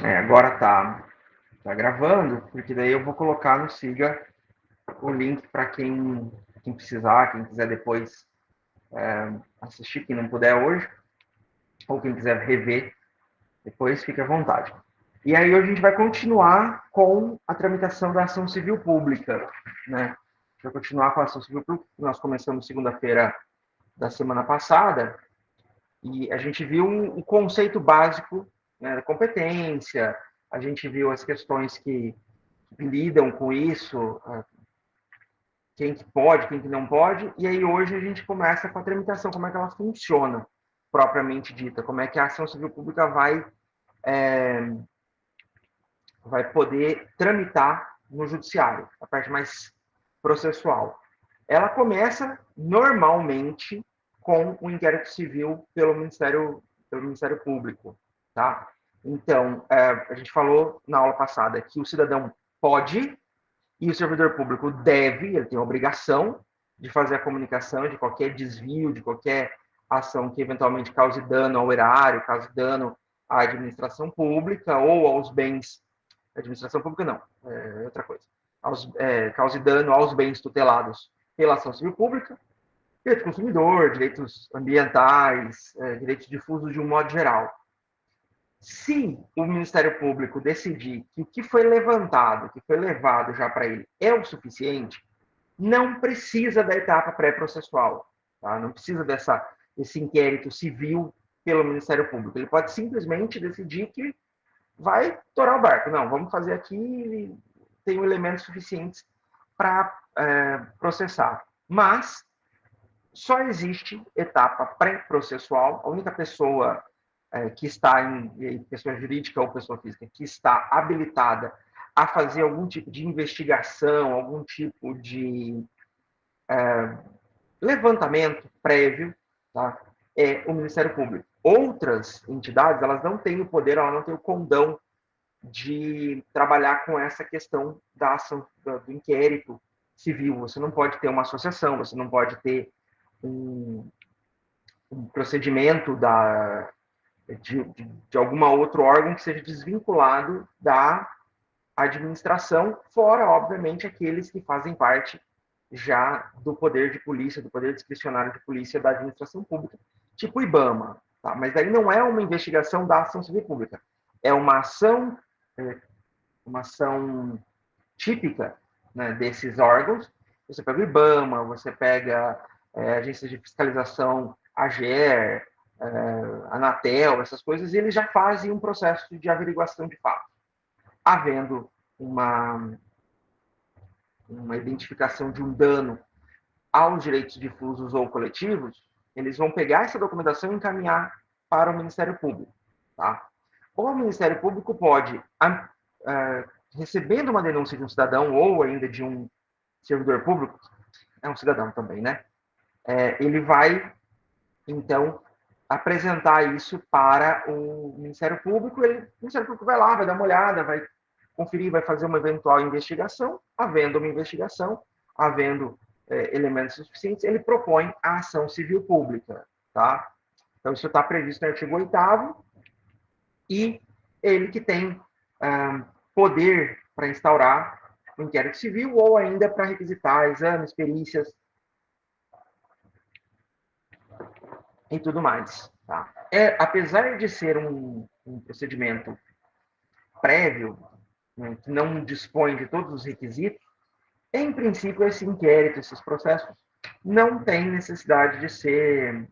Agora tá gravando, porque daí eu vou colocar no Siga o link para quem precisar, quem quiser depois assistir, quem não puder hoje, ou quem quiser rever, depois fique à vontade. E aí hoje a gente vai continuar com a tramitação da ação civil pública, né? A gente vai continuar com a ação civil pública, que nós começamos segunda-feira da semana passada, e a gente viu o conceito básico, né, da competência, a gente viu as questões que lidam com isso, quem que pode, quem que não pode, e aí hoje a gente começa com a tramitação, como é que ela funciona, propriamente dita, como é que a ação civil pública vai poder tramitar no judiciário, a parte mais processual. Ela começa normalmente com o inquérito civil pelo Ministério Público, tá? Então, a gente falou na aula passada que o cidadão pode e o servidor público deve, ele tem a obrigação de fazer a comunicação de qualquer desvio, de qualquer ação que eventualmente cause dano ao erário, cause dano à administração pública ou aos bens. Administração pública não, é outra coisa. Cause dano aos bens tutelados pela ação civil pública, direito do consumidor, direitos ambientais, direitos difusos de um modo geral. Se o Ministério Público decidir que o que foi levantado, que foi levado já para ele, é o suficiente, não precisa da etapa pré-processual, tá? Não precisa desse inquérito civil pelo Ministério Público. Ele pode simplesmente decidir que vai torar o barco. Não, vamos fazer aqui, tem elementos suficientes para processar. Mas só existe etapa pré-processual. A única pessoa que está em pessoa jurídica ou pessoa física que está habilitada a fazer algum tipo de investigação, algum tipo de levantamento prévio, tá? É o Ministério Público. Outras entidades, elas não têm o poder, elas não têm o condão de trabalhar com essa questão da ação, do inquérito civil. Você não pode ter uma associação, você não pode ter um procedimento de algum outro órgão que seja desvinculado da administração, fora, obviamente, aqueles que fazem parte já do poder de polícia, do poder discricionário de polícia da administração pública, tipo o IBAMA. Tá? Mas daí não é uma investigação da ação civil pública, é uma ação típica, né, desses órgãos. Você pega o IBAMA, você pega agências de fiscalização, AGER, Anatel, essas coisas, e eles já fazem um processo de averiguação de fato. Havendo uma identificação de um dano aos direitos difusos ou coletivos, eles vão pegar essa documentação e encaminhar para o Ministério Público. Tá? O Ministério Público pode, recebendo uma denúncia de um cidadão ou ainda de um servidor público, é um cidadão também, né? Ele vai, então, apresentar isso para o Ministério Público. O Ministério Público vai lá, vai dar uma olhada, vai conferir, vai fazer uma eventual investigação. Havendo uma investigação, havendo elementos suficientes, ele propõe a ação civil pública, tá? Então, isso está previsto no artigo 8º, e ele que tem poder para instaurar o inquérito civil ou ainda para requisitar exames, perícias e tudo mais. Tá? Apesar de ser um procedimento prévio, né, que não dispõe de todos os requisitos, em princípio, esse inquérito, esses processos, não têm necessidade de serem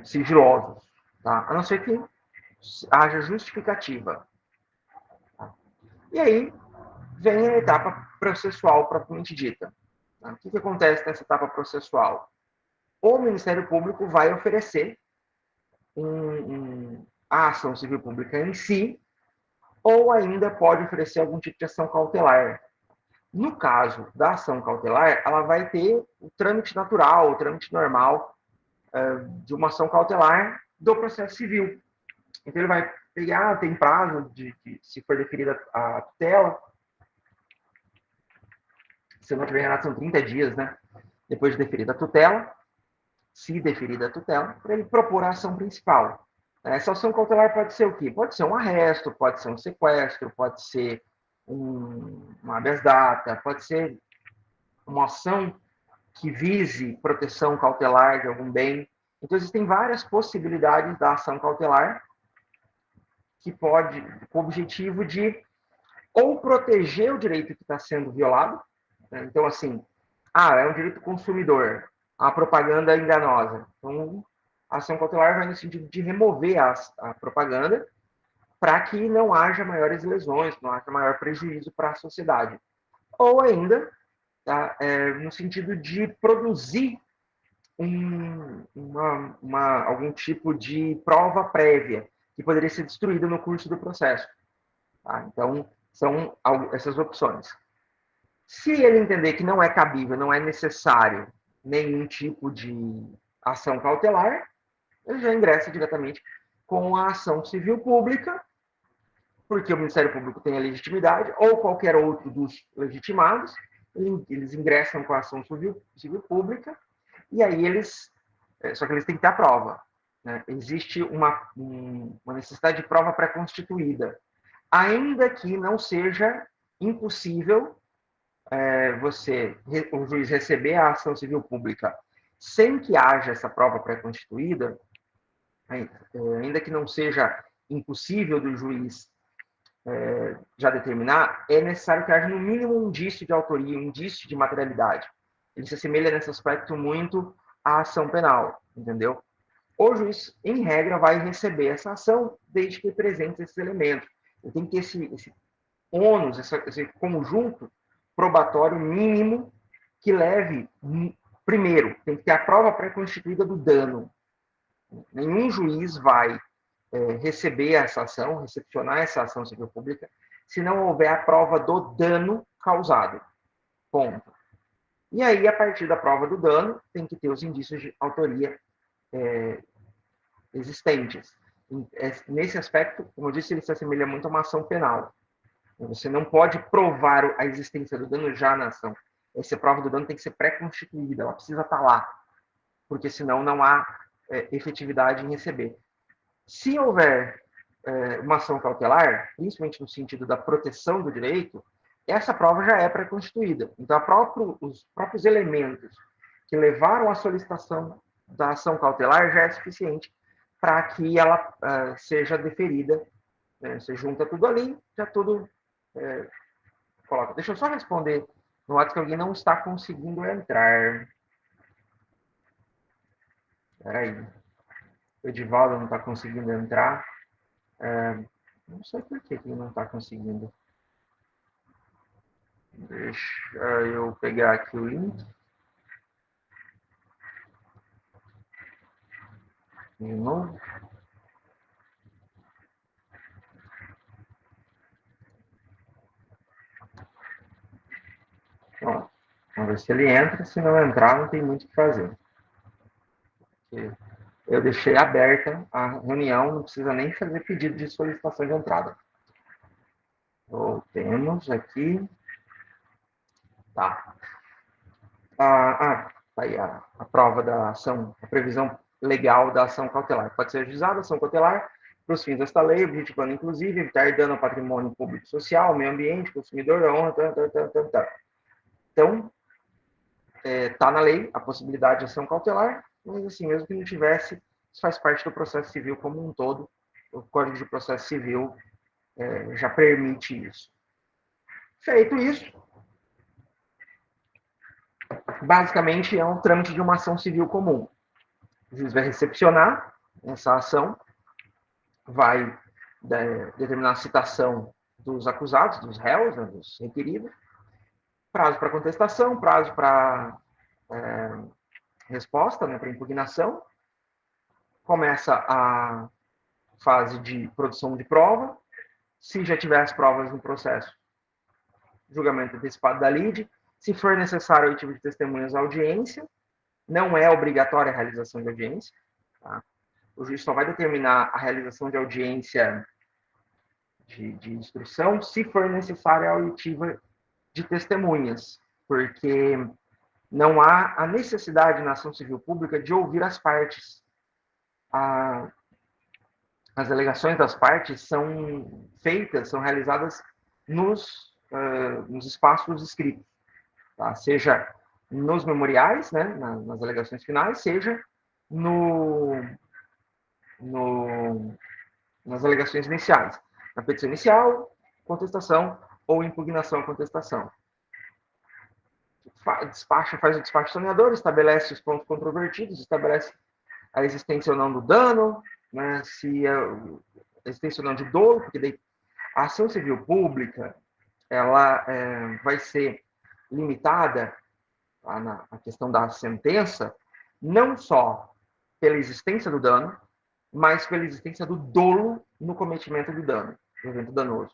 sigilosos, tá? A não ser que haja justificativa. Tá? E aí vem a etapa processual propriamente dita. Tá? O que acontece nessa etapa processual? O Ministério Público vai oferecer a ação civil pública em si, ou ainda pode oferecer algum tipo de ação cautelar. No caso da ação cautelar, ela vai ter o trâmite natural, o trâmite normal de uma ação cautelar do processo civil. Então, ele vai pegar, tem prazo se for deferida a tutela, se eu não tiver enganado, são 30 dias, né? Depois de deferida a tutela, se deferida a tutela, para ele propor a ação principal. Essa ação cautelar pode ser o quê? Pode ser um arresto, pode ser um sequestro, pode ser uma habeas data, pode ser uma ação que vise proteção cautelar de algum bem. Então, existem várias possibilidades da ação cautelar que pode, com o objetivo de ou proteger o direito que está sendo violado. Então, assim, é um direito consumidor, a propaganda é enganosa. Então, a ação cautelar vai no sentido de remover a propaganda para que não haja maiores lesões, não haja maior prejuízo para a sociedade. Ou ainda, no sentido de produzir algum tipo de prova prévia que poderia ser destruída no curso do processo. Tá? Então, são essas opções. Se ele entender que não é cabível, não é necessário nenhum tipo de ação cautelar, ele já ingressa diretamente com a ação civil pública, porque o Ministério Público tem a legitimidade, ou qualquer outro dos legitimados, eles ingressam com a ação civil pública, e aí só que eles têm que ter a prova. Né? Existe uma necessidade de prova pré-constituída, ainda que não seja impossível o juiz receber a ação civil pública sem que haja essa prova pré-constituída, ainda que não seja impossível do juiz já determinar, é necessário que haja no mínimo um indício de autoria, um indício de materialidade. Ele se assemelha nesse aspecto muito à ação penal, entendeu? O juiz, em regra, vai receber essa ação desde que apresente esses elementos. Ele tem que ter esse ônus, esse conjunto probatório mínimo que leve, primeiro, tem que ter a prova pré-constituída do dano. Nenhum juiz vai receber essa ação, recepcionar essa ação civil pública, se não houver a prova do dano causado. Ponto. E aí, a partir da prova do dano, tem que ter os indícios de autoria existentes. Nesse aspecto, como eu disse, ele se assemelha muito a uma ação penal. Você não pode provar a existência do dano já na ação. Essa prova do dano tem que ser pré-constituída, ela precisa estar lá, porque senão não há efetividade em receber. Se houver uma ação cautelar, principalmente no sentido da proteção do direito, essa prova já é pré-constituída. Então, os próprios elementos que levaram à solicitação da ação cautelar já é suficiente para que ela seja deferida. Você junta tudo ali, já tudo coloca. Deixa eu só responder no WhatsApp que alguém não está conseguindo entrar. Espera aí. O Edivaldo não está conseguindo entrar. Não sei por que ele não está conseguindo. Deixa eu pegar aqui o link. De novo. Bom, vamos ver se ele entra. Se não entrar, não tem muito o que fazer. Eu deixei aberta a reunião, não precisa nem fazer pedido de solicitação de entrada. Voltemos aqui. Tá. Tá aí a prova da ação, a previsão legal da ação cautelar. Pode ser ajuizada a ação cautelar para os fins desta lei, objetivando, inclusive, evitar dano ao patrimônio público e social, meio ambiente, consumidor, honra, Então, está na lei a possibilidade de ação cautelar, mas assim, mesmo que não tivesse, isso faz parte do processo civil como um todo. O Código de Processo Civil já permite isso. Feito isso, basicamente é um trâmite de uma ação civil comum. O juiz vai recepcionar essa ação, vai determinar a citação dos acusados, dos réus, né, dos requeridos, prazo para contestação, prazo para resposta, né, para impugnação, começa a fase de produção de prova, se já tiver as provas no processo, julgamento antecipado da lide, se for necessário o tipo de testemunhas, audiência, não é obrigatória a realização de audiência, tá? O juiz só vai determinar a realização de audiência de instrução se for necessária a auditiva de testemunhas, porque não há a necessidade na ação civil pública de ouvir as partes. As alegações das partes são feitas, são realizadas nos espaços escritos, tá? Seja nos memoriais, né, nas alegações finais, seja no, no, nas alegações iniciais, na petição inicial, contestação ou impugnação à contestação. Faz o despacho saneador, estabelece os pontos controvertidos, estabelece a existência ou não do dano, né, se a existência ou não de dolo, porque daí a ação civil pública ela vai ser limitada na questão da sentença, não só pela existência do dano, mas pela existência do dolo no cometimento do dano, do evento danoso.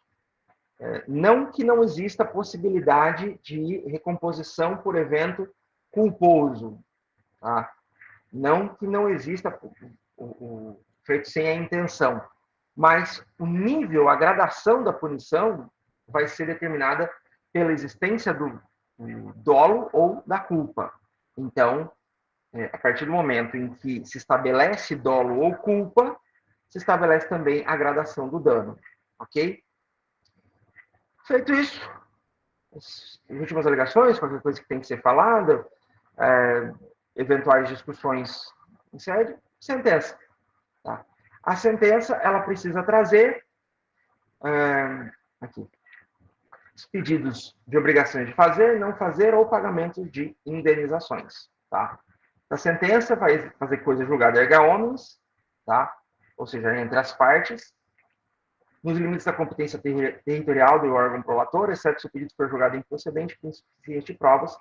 Não que não exista possibilidade de recomposição por evento culposo, tá? Não que não exista o feito sem a intenção, mas o nível, a gradação da punição vai ser determinada pela existência do dolo ou da culpa. Então, a partir do momento em que se estabelece dolo ou culpa, se estabelece também a gradação do dano, ok? Feito isso, as últimas alegações, qualquer coisa que tem que ser falada, eventuais discussões em sede, sentença. Tá? A sentença, ela precisa trazer aqui, os pedidos de obrigações de fazer, não fazer ou pagamento de indenizações. Tá? A sentença vai fazer coisa julgada erga omnes, tá? Ou seja, entre as partes, nos limites da competência territorial do órgão prolator, exceto se o pedido for julgado improcedente por insuficiente provas,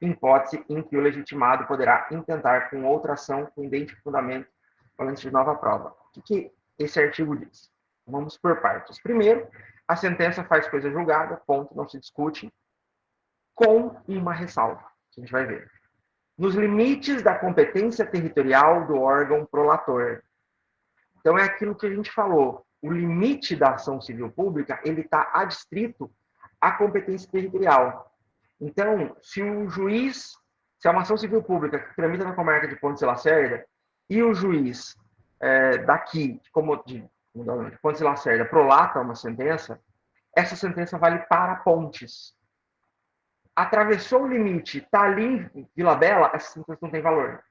em hipótese em que o legitimado poderá intentar com outra ação com idêntico fundamento valente de nova prova. O que esse artigo diz? Vamos por partes. Primeiro, a sentença faz coisa julgada, ponto, não se discute, com uma ressalva, que a gente vai ver. Nos limites da competência territorial do órgão prolator. Então, é aquilo que a gente falou. O limite da ação civil pública, ele está adstrito à competência territorial. Então, se o juiz, se é uma ação civil pública que tramita na comarca de Pontes de Lacerda, e o juiz daqui, de Pontes de Lacerda, prolata uma sentença, essa sentença vale para Pontes. Atravessou o limite, está ali em Vila Bela, essa sentença não tem valor.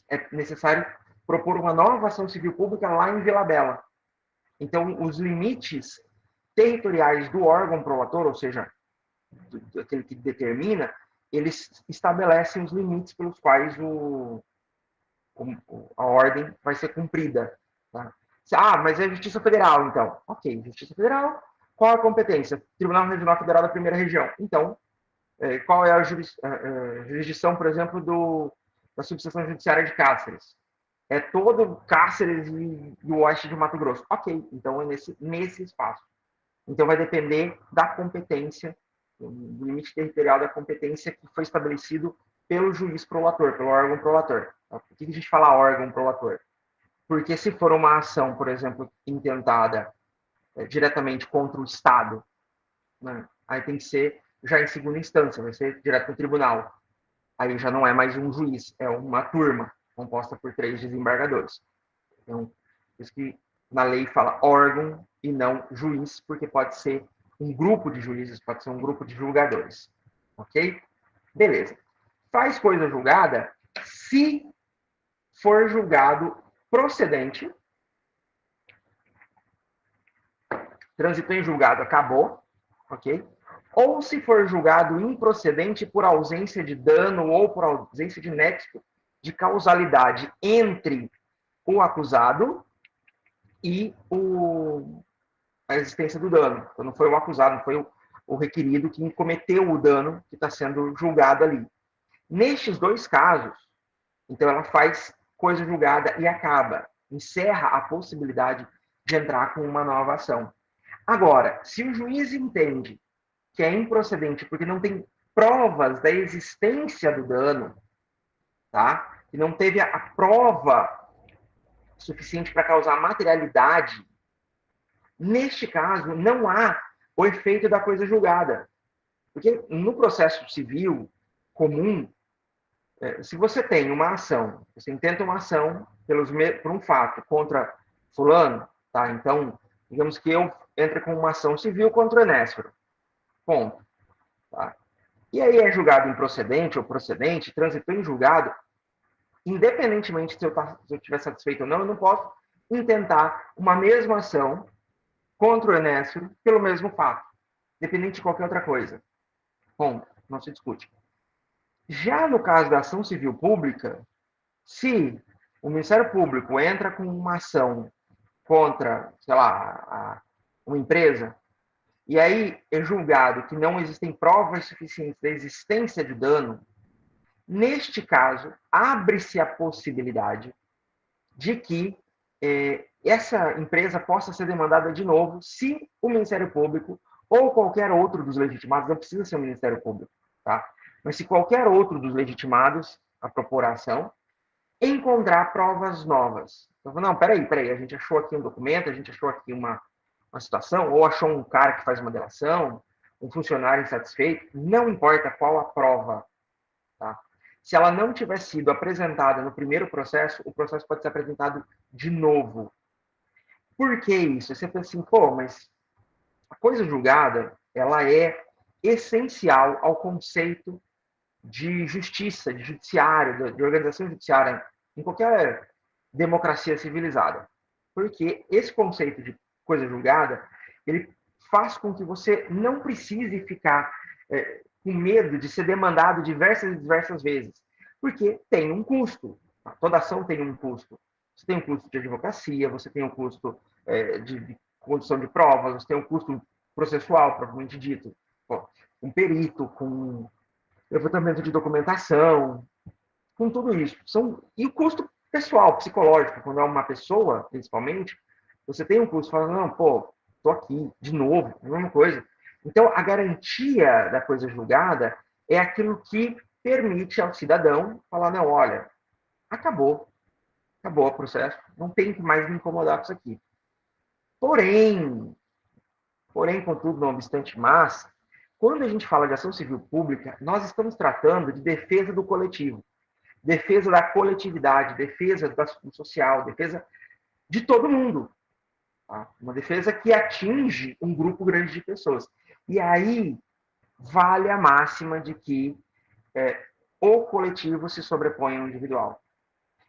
É necessário propor uma nova ação civil pública lá em Vila Bela. Então, os limites territoriais do órgão prolator, ou seja, aquele que determina, eles estabelecem os limites pelos quais a ordem vai ser cumprida. Tá? Mas é Justiça Federal, então. Ok, Justiça Federal, qual a competência? Tribunal Regional Federal da Primeira Região. Então, qual é a jurisdição, por exemplo, da subseção judiciária de Cáceres? É todo Cáceres e o oeste de Mato Grosso. Ok, então é nesse espaço. Então vai depender da competência, do limite territorial da competência que foi estabelecido pelo juiz prolator, pelo órgão prolator. Por que a gente fala órgão prolator? Porque se for uma ação, por exemplo, intentada diretamente contra o Estado, né, aí tem que ser já em segunda instância, vai ser direto no tribunal. Aí já não é mais um juiz, é uma turma composta por 3 desembargadores. Então, isso que na lei fala órgão e não juiz, porque pode ser um grupo de juízes, pode ser um grupo de julgadores. Ok? Beleza. Faz coisa julgada se for julgado procedente, transitou em julgado, acabou, ok? Ou se for julgado improcedente por ausência de dano ou por ausência de nexo de causalidade entre o acusado e a existência do dano. Então, não foi o acusado, não foi o requerido que cometeu o dano que está sendo julgado ali. Nestes dois casos, então ela faz coisa julgada e acaba, encerra a possibilidade de entrar com uma nova ação. Agora, se o juiz entende que é improcedente porque não tem provas da existência do dano, tá? E não teve a prova suficiente para causar materialidade, neste caso, não há o efeito da coisa julgada. Porque no processo civil comum, Se você tem uma ação, você intenta uma ação por um fato contra fulano, tá? Então, digamos que eu entre com uma ação civil contra o Enéspero, ponto. Tá? E aí é julgado improcedente ou procedente, transitou em julgado, independentemente se eu estiver satisfeito ou não, eu não posso intentar uma mesma ação contra o Enéspero pelo mesmo fato, independente de qualquer outra coisa. Ponto. Não se discute. Já no caso da ação civil pública, se o Ministério Público entra com uma ação contra, sei lá, uma empresa, e aí é julgado que não existem provas suficientes da existência de dano, neste caso, abre-se a possibilidade de que essa empresa possa ser demandada de novo se o Ministério Público ou qualquer outro dos legitimados, não precisa ser o Ministério Público, tá? Mas se qualquer outro dos legitimados a propor a ação, encontrar provas novas. Então, não, peraí, a gente achou aqui um documento, a gente achou aqui uma situação, ou achou um cara que faz uma delação, um funcionário insatisfeito, não importa qual a prova, tá? Se ela não tiver sido apresentada no primeiro processo, o processo pode ser apresentado de novo. Por que isso? Você pensa assim, pô, mas a coisa julgada, ela é essencial ao conceito de justiça, de judiciário, de organização judiciária, em qualquer democracia civilizada. Porque esse conceito de coisa julgada, ele faz com que você não precise ficar com medo de ser demandado diversas e diversas vezes. Porque tem um custo. Toda ação tem um custo. Você tem um custo de advocacia, você tem um custo de condição de provas, você tem um custo processual, propriamente dito. Bom, um perito, com levantamento de documentação, com tudo isso. E o custo pessoal, psicológico, quando é uma pessoa, principalmente, você tem um custo, fala, não, pô, tô aqui, de novo, a mesma coisa. Então, a garantia da coisa julgada é aquilo que permite ao cidadão falar, não, olha, acabou o processo, não tem que mais me incomodar com isso aqui. Porém, contudo, não obstante, mas, quando a gente fala de ação civil pública, nós estamos tratando de defesa do coletivo, defesa da coletividade, defesa do social, defesa de todo mundo. Tá? Uma defesa que atinge um grupo grande de pessoas. E aí vale a máxima de que o coletivo se sobrepõe ao individual.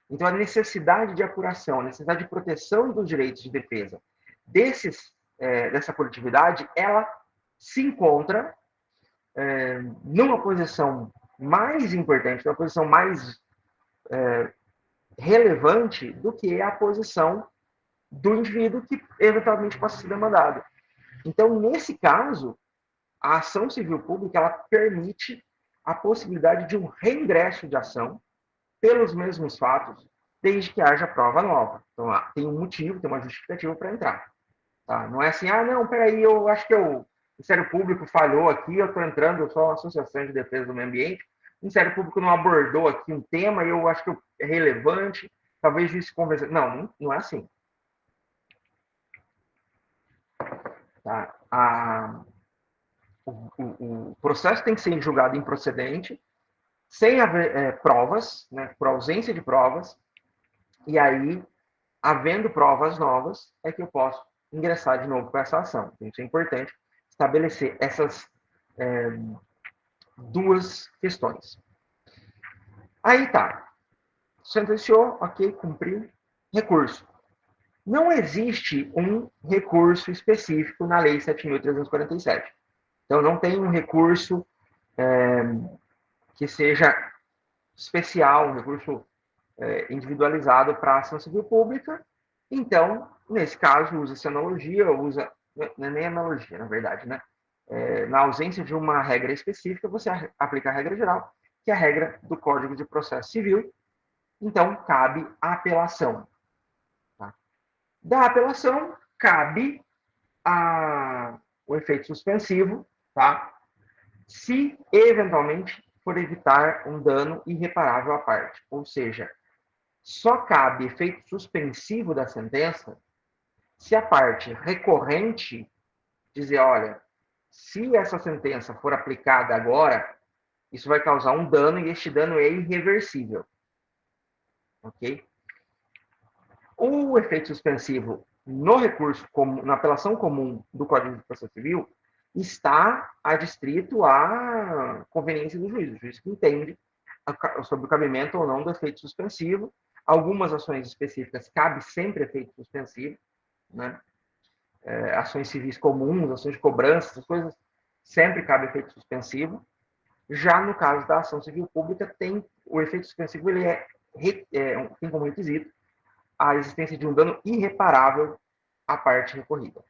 Então, a necessidade de apuração, a necessidade de proteção dos direitos de defesa dessa coletividade, ela se encontra numa posição mais importante, numa posição mais relevante do que a posição do indivíduo que eventualmente possa ser demandado. Então, nesse caso, a ação civil pública ela permite a possibilidade de um reingresso de ação pelos mesmos fatos, desde que haja prova nova. Então, tem um motivo, tem uma justificativa para entrar. Tá? Não é assim, não, peraí, eu acho que o Ministério Público falhou aqui, eu estou entrando, eu sou uma associação de defesa do meio ambiente, o Ministério Público não abordou aqui um tema, eu acho que é relevante, talvez isso convença. Não, não é assim. Tá? O processo tem que ser julgado improcedente, sem haver provas, né, por ausência de provas, e aí, havendo provas novas, é que eu posso ingressar de novo com essa ação. Então, isso é importante, estabelecer essas duas questões. Aí tá, sentenciou, ok, cumpriu, recurso. Não existe um recurso específico na Lei 7.347. Então, não tem um recurso que seja especial, um recurso individualizado para a ação civil pública. Então, nesse caso, usa-se analogia, não é nem analogia, na verdade, né? Na ausência de uma regra específica, você aplica a regra geral, que é a regra do Código de Processo Civil. Então, cabe a apelação. Tá? Da apelação, cabe o efeito suspensivo, tá? Se, eventualmente, for evitar um dano irreparável à parte. Ou seja, só cabe efeito suspensivo da sentença se a parte recorrente dizer, olha, se essa sentença for aplicada agora, Isso vai causar um dano e este dano é irreversível. Ok? O efeito suspensivo no recurso, na apelação comum do Código de Processo Civil, está adstrito à conveniência do juiz. O juiz que entende sobre o cabimento ou não do efeito suspensivo. Algumas ações específicas cabe sempre efeito suspensivo, né? Ações civis comuns, ações de cobrança, essas coisas, sempre cabe efeito suspensivo. Já no caso da ação civil pública, o efeito suspensivo ele tem como requisito a existência de um dano irreparável à parte recorrida.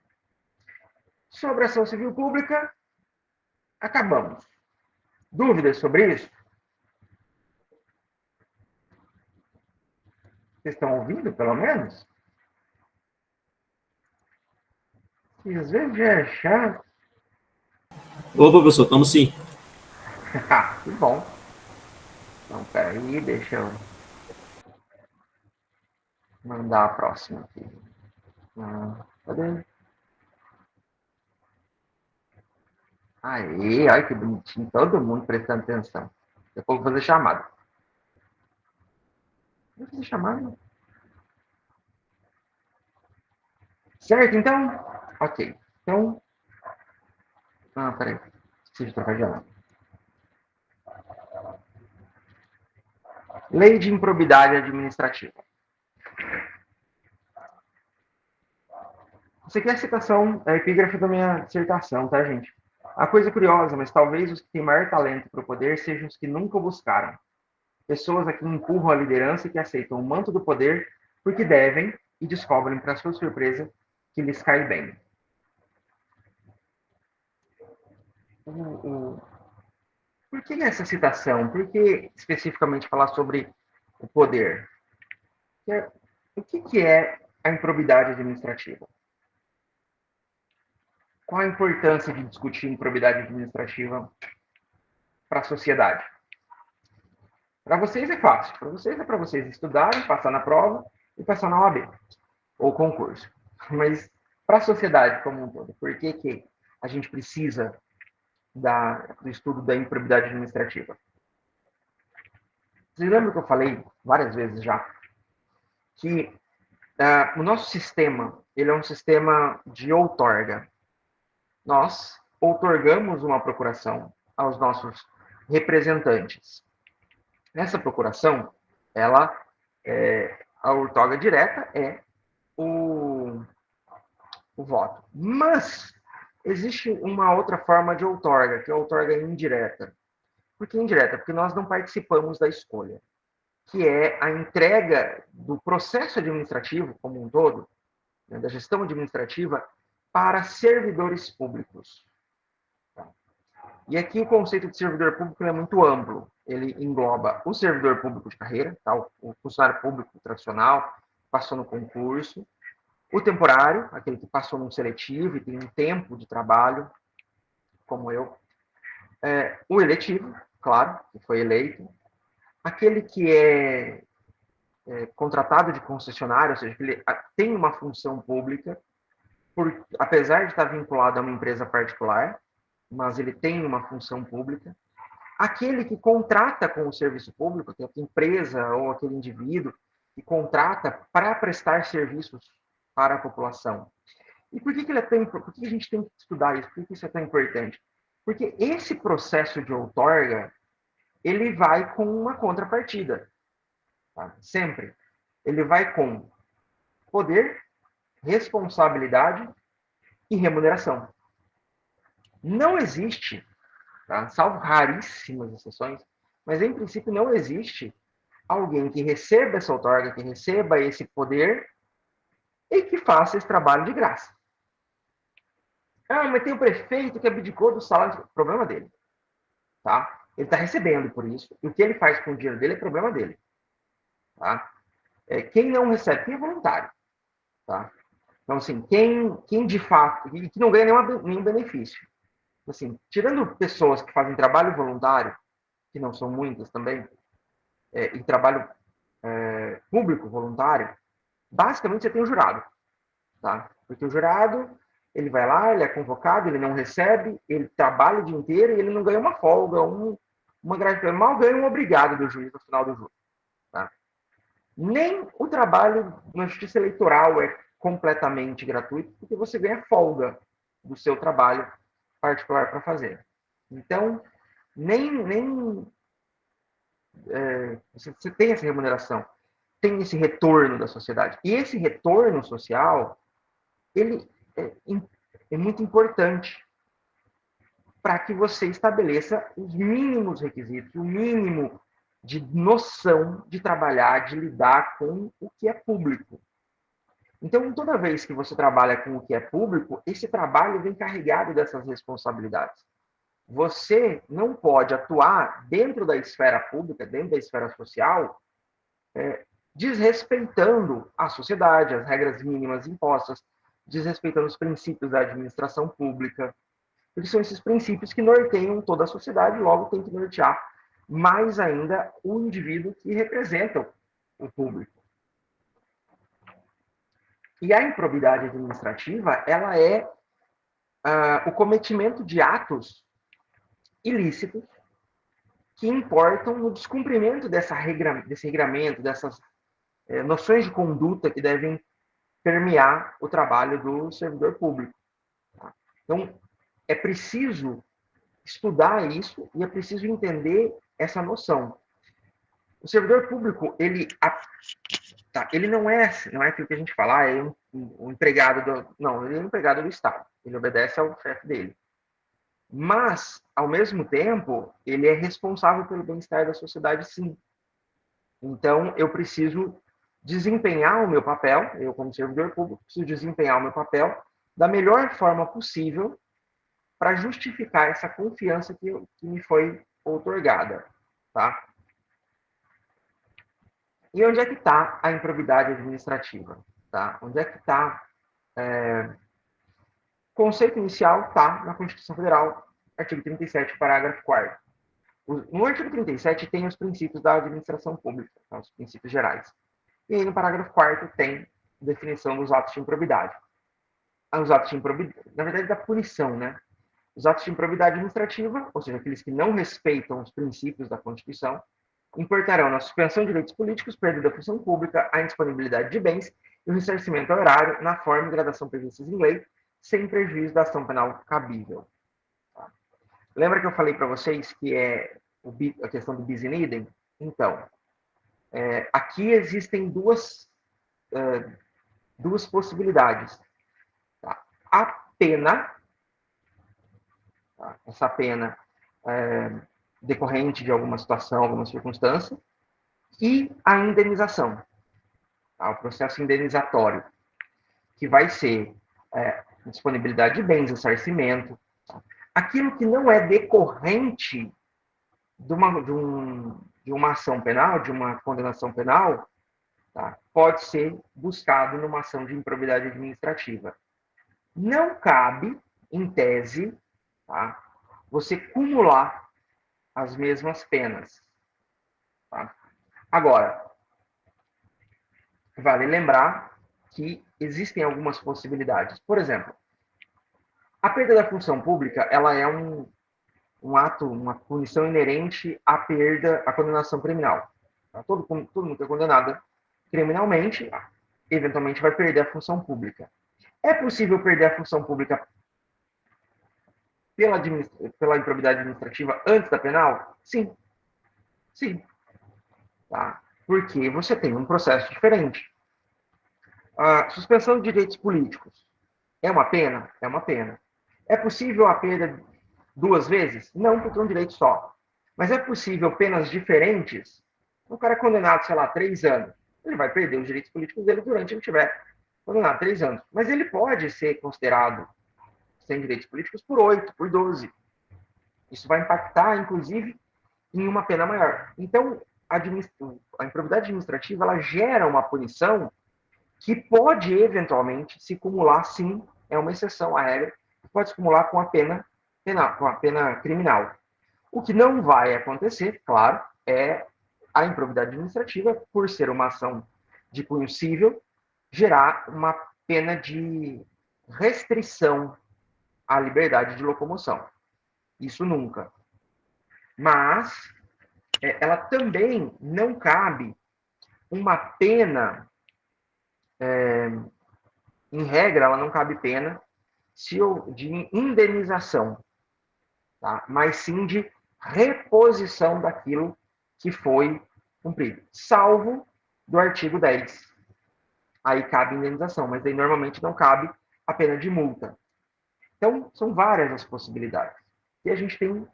Sobre a ação civil pública, acabamos. Dúvidas sobre isso? Vocês estão ouvindo, pelo menos? E às vezes já é chato. Ô, professor, estamos sim. Que bom. Então, peraí, deixa eu mandar a próxima aqui. Cadê? Aí, olha que bonitinho. Todo mundo prestando atenção. Depois vou fazer chamada. Vou fazer chamada? Certo, então? Ok. Então... peraí. Preciso trocar de lado. Lei de improbidade administrativa. Isso aqui é a citação, a epígrafe da minha dissertação, tá, gente? A coisa curiosa, mas talvez os que têm maior talento para o poder sejam os que nunca o buscaram. Pessoas a que empurram a liderança e que aceitam o manto do poder porque devem e descobrem, para sua surpresa, que lhes cai bem. Por que essa citação? Por que especificamente falar sobre o poder? O que é a improbidade administrativa? Qual a importância de discutir improbidade administrativa para a sociedade? Para vocês é fácil. Para vocês estudarem, passar na prova e passar na OAB ou concurso. Mas para a sociedade como um todo, por que a gente precisa do estudo da improbidade administrativa? Vocês lembram que eu falei várias vezes já que o nosso sistema ele é um sistema de outorga. Nós outorgamos uma procuração aos nossos representantes. Nessa procuração, a outorga direta é o voto. Mas existe uma outra forma de outorga, que é a outorga indireta. Por que indireta? Porque nós não participamos da escolha, que é a entrega do processo administrativo como um todo, né, da gestão administrativa, para servidores públicos. E aqui o conceito de servidor público é muito amplo. Ele engloba o servidor público de carreira, tá? O funcionário público tradicional, passou no concurso, o temporário, aquele que passou num seletivo e tem um tempo de trabalho, como eu. O eletivo, claro, que foi eleito. Aquele que é contratado de concessionário, ou seja, que ele tem uma função pública, apesar de estar vinculado a uma empresa particular, mas ele tem uma função pública. Aquele que contrata com o serviço público, que é a empresa ou aquele indivíduo que contrata para prestar serviços para a população. E por que a gente tem que estudar isso? Por que isso é tão importante? Porque esse processo de outorga, ele vai com uma contrapartida. Tá? Sempre. Ele vai com poder, responsabilidade e remuneração. Não existe, tá? Salvo raríssimas exceções, mas em princípio não existe alguém que receba essa outorga, que receba esse poder e que faça esse trabalho de graça. Mas tem o prefeito que abdicou do salário. Problema dele. Tá? Ele está recebendo por isso. E o que ele faz com o dinheiro dele é problema dele. Tá? Quem não recebe, quem é voluntário. Tá? Então, assim, quem de fato, e que não ganha nenhum benefício. Assim, tirando pessoas que fazem trabalho voluntário, que não são muitas também, e trabalho público voluntário, basicamente você tem o jurado. Tá? Porque o jurado, ele vai lá, ele é convocado, ele não recebe, ele trabalha o dia inteiro e ele não ganha uma folga, uma gratificação, mal ganha um obrigado do juiz no final do júri. Tá? Nem o trabalho na justiça eleitoral é completamente gratuito, porque você ganha folga do seu trabalho particular para fazer. Então, nem você tem essa remuneração, tem esse retorno da sociedade. E esse retorno social, ele é muito importante para que você estabeleça os mínimos requisitos, o mínimo de noção de trabalhar, de lidar com o que é público. Então, toda vez que você trabalha com o que é público, esse trabalho vem carregado dessas responsabilidades. Você não pode atuar dentro da esfera pública, dentro da esfera social, desrespeitando a sociedade, as regras mínimas impostas, desrespeitando os princípios da administração pública, porque são esses princípios que norteiam toda a sociedade, logo tem que nortear mais ainda o indivíduo que representa o público. E a improbidade administrativa, ela é o cometimento de atos ilícitos que importam no descumprimento desse regramento, dessas noções de conduta que devem permear o trabalho do servidor público. Tá? Então, é preciso estudar isso e é preciso entender essa noção. O servidor público, ele não é aquilo que a gente fala, é um empregado não, ele é um empregado do Estado, ele obedece ao chefe dele. Mas, ao mesmo tempo, ele é responsável pelo bem-estar da sociedade, sim. Então, eu preciso desempenhar o meu papel, eu como servidor público, preciso desempenhar o meu papel da melhor forma possível para justificar essa confiança que me foi outorgada, tá? E onde é que está a improbidade administrativa? Tá? Onde é que está? O conceito inicial está na Constituição Federal, artigo 37, parágrafo 4º. No artigo 37 tem os princípios da administração pública, tá? Os princípios gerais. E aí no parágrafo 4º tem definição dos atos de improbidade. Os atos de improbidade, na verdade, da punição, né? Os atos de improbidade administrativa, ou seja, aqueles que não respeitam os princípios da Constituição, importarão na suspensão de direitos políticos, perda da função pública, a indisponibilidade de bens e o ressarcimento horário na forma e gradação previstas em lei, sem prejuízo da ação penal cabível. Tá? Lembra que eu falei para vocês que é a questão do bis in idem? Então, aqui existem duas possibilidades. Tá? A pena, tá? Essa pena decorrente de alguma situação, alguma circunstância, e a indenização, tá? O processo indenizatório, que vai ser disponibilidade de bens, ressarcimento, tá? Aquilo que não é decorrente de uma ação penal, de uma condenação penal, tá? Pode ser buscado numa ação de improbidade administrativa. Não cabe, em tese, tá? Você cumular as mesmas penas. Tá? Agora, vale lembrar que existem algumas possibilidades. Por exemplo, a perda da função pública, ela é um ato, uma punição inerente à perda, à condenação criminal. Tá? Todo mundo que é condenado criminalmente, eventualmente vai perder a função pública. É possível perder a função pública pela improbidade administrativa antes da penal? Sim. Sim. Tá? Porque você tem um processo diferente. A suspensão de direitos políticos é uma pena? É uma pena. É possível a perda 2 vezes? Não, porque é um direito só. Mas é possível penas diferentes? O cara é condenado, sei lá, 3 anos. Ele vai perder os direitos políticos dele durante ele tiver condenado 3 anos. Mas ele pode ser considerado sem direitos políticos por 8, por 12. Isso vai impactar, inclusive, em uma pena maior. Então, a improbidade administrativa, ela gera uma punição que pode, eventualmente, se acumular, sim, é uma exceção à regra, pode se acumular com a pena penal, com a pena criminal. O que não vai acontecer, claro, é a improbidade administrativa, por ser uma ação de cunho civil, gerar uma pena de restrição à liberdade de locomoção. Isso nunca. Mas ela também não cabe uma pena, em regra, ela não cabe pena de indenização, tá? Mas sim de reposição daquilo que foi cumprido, salvo do artigo 10. Aí cabe indenização, mas aí normalmente não cabe a pena de multa. Então, são várias as possibilidades. E a gente tem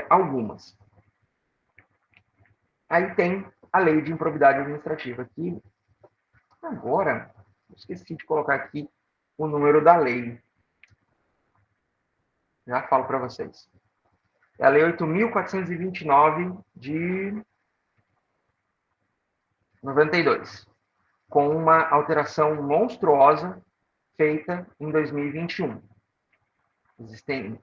algumas. Aí tem a lei de improbidade administrativa, que agora, esqueci de colocar aqui o número da lei. Já falo para vocês. É a lei 8.429 de 92, com uma alteração monstruosa feita em 2021. Existem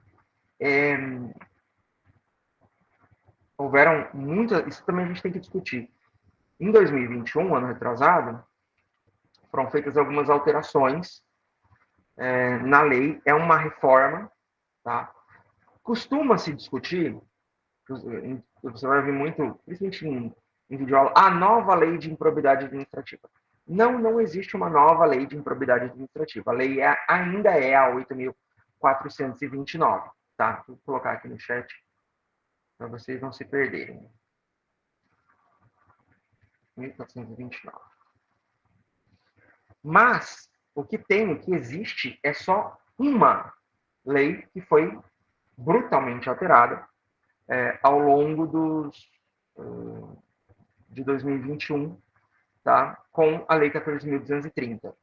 houveram muitas, isso também a gente tem que discutir. Em 2021, ano retrasado, foram feitas algumas alterações na lei, é uma reforma, tá? Costuma-se discutir, você vai ver muito, principalmente em videoaula, a nova lei de improbidade administrativa. Não existe uma nova lei de improbidade administrativa. A lei ainda é a 8.429, tá? Vou colocar aqui no chat para vocês não se perderem. 1429. Mas o que existe é só uma lei que foi brutalmente alterada ao longo de 2021, tá? Com a Lei 14.230.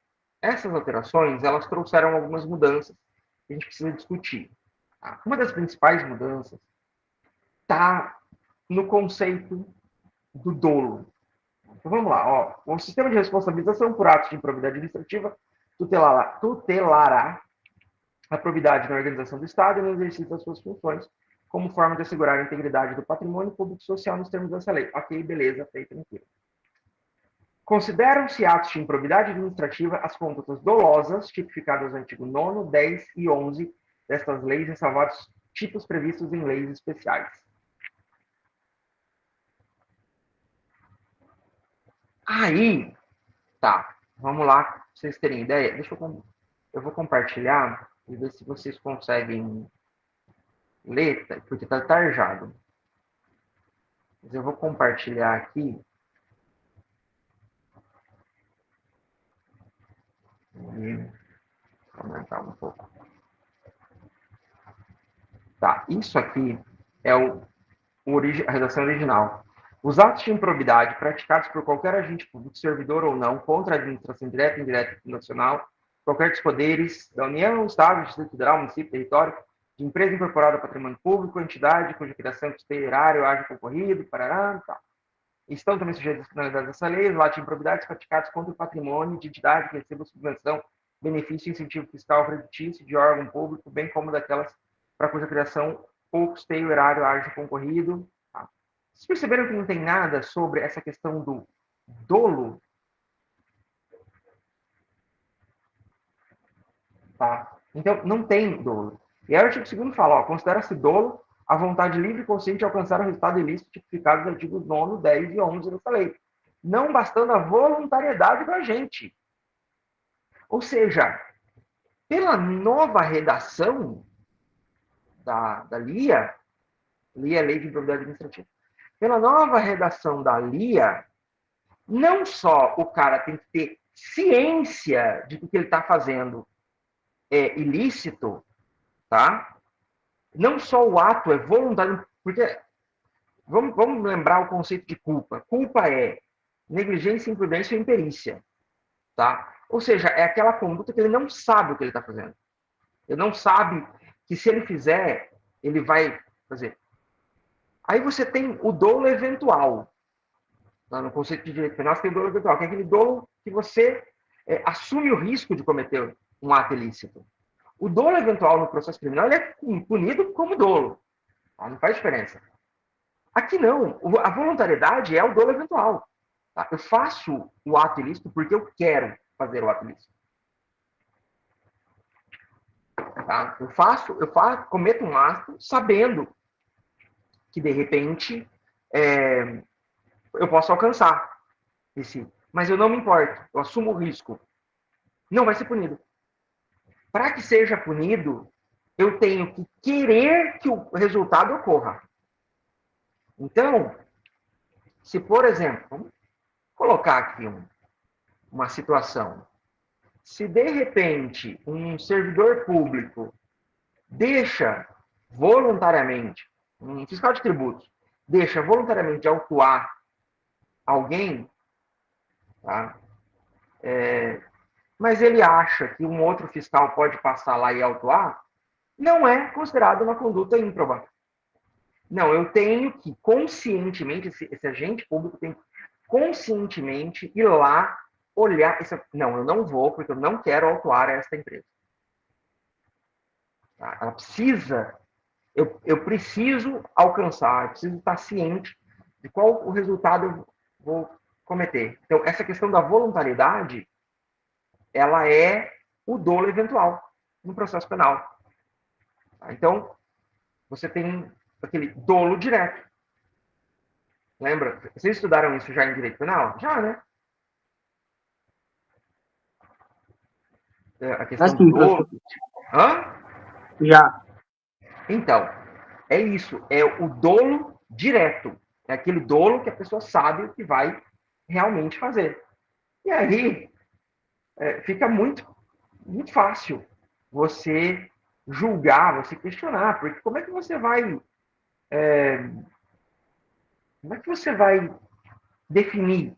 Essas alterações, elas trouxeram algumas mudanças que a gente precisa discutir. Tá? Uma das principais mudanças está no conceito do dolo. Então, vamos lá. Ó. O sistema de responsabilização por atos de improbidade administrativa tutelará a probidade na organização do Estado e no exercício das suas funções, como forma de assegurar a integridade do patrimônio público e social nos termos dessa lei. Ok, beleza, feito tranquilo. Consideram-se atos de improbidade administrativa as condutas dolosas, tipificadas no artigo 9º, 10 e 11 destas leis, ressalvados tipos previstos em leis especiais. Aí, tá, vamos lá, para vocês terem ideia. Eu vou compartilhar e ver se vocês conseguem ler, porque está tarjado. Mas eu vou compartilhar aqui. E aumentar um pouco. Tá, isso aqui é a redação original. Os atos de improbidade praticados por qualquer agente público, servidor ou não, contra a administração direta, indireta e nacional, qualquer dos poderes da União, Estado, Distrito Federal, município, território, de empresa incorporada ao patrimônio público, entidade cuja criação, custeio, horário, haja concorrido, parará, tá. Estão também sujeitos às finalidades dessa lei, os atos de improbidades praticados contra o patrimônio de entidade que receba subvenção, benefício, incentivo fiscal, creditício de órgão público, bem como daquelas para cuja criação ou custeio, horário, haja concorrido. Tá. Vocês perceberam que não tem nada sobre essa questão do dolo? Tá? Então, não tem dolo. E aí o artigo 2º fala, considera-se dolo a vontade livre e consciente de alcançar o resultado ilícito tipificado nos artigos 9º, 10 e 11 dessa lei. Não bastando a voluntariedade do agente. Ou seja, pela nova redação da LIA, LIA é Lei de Improbidade Administrativa, pela nova redação da LIA, não só o cara tem que ter ciência de que o que ele está fazendo é ilícito, tá? Não só o ato é voluntário, porque vamos lembrar o conceito de culpa. Culpa é negligência, imprudência ou imperícia, tá? Ou seja, é aquela conduta que ele não sabe o que ele está fazendo. Ele não sabe que se ele fizer, ele vai fazer. Aí você tem o dolo eventual. Tá? No conceito de direito penal, você tem o dolo eventual, que é aquele dolo que você assume o risco de cometer um ato ilícito. O dolo eventual no processo criminal ele é punido como dolo. Tá? Não faz diferença. Aqui não. A voluntariedade é o dolo eventual. Tá? Eu faço o ato ilícito porque eu quero fazer o ato ilícito. Tá? Eu cometo um ato sabendo que de repente, eu posso alcançar mas eu não me importo, eu assumo o risco. Não vai ser punido. Para que seja punido, eu tenho que querer que o resultado ocorra. Então, se, por exemplo, vamos colocar aqui uma situação. Se, de repente, um servidor público deixa voluntariamente, um fiscal de tributos, deixa voluntariamente de autuar alguém, tá? Mas ele acha que um outro fiscal pode passar lá e autuar, não é considerado uma conduta ímproba. Não, eu tenho que conscientemente, esse agente público tem que conscientemente ir lá olhar. Não, eu não vou, porque eu não quero autuar esta empresa. Tá? Ela precisa, eu preciso alcançar, eu preciso estar ciente de qual o resultado eu vou cometer. Então, essa questão da voluntariedade, ela é o dolo eventual no processo penal. Tá? Então, você tem aquele dolo direto. Lembra? Vocês estudaram isso já em direito penal? Já, né? A questão do Assim, dolo. professor. Hã? Já. Então, é isso. É o dolo direto. É aquele dolo que a pessoa sabe o que vai realmente fazer. E aí, fica muito, muito fácil você julgar, você questionar, porque como é que você vai definir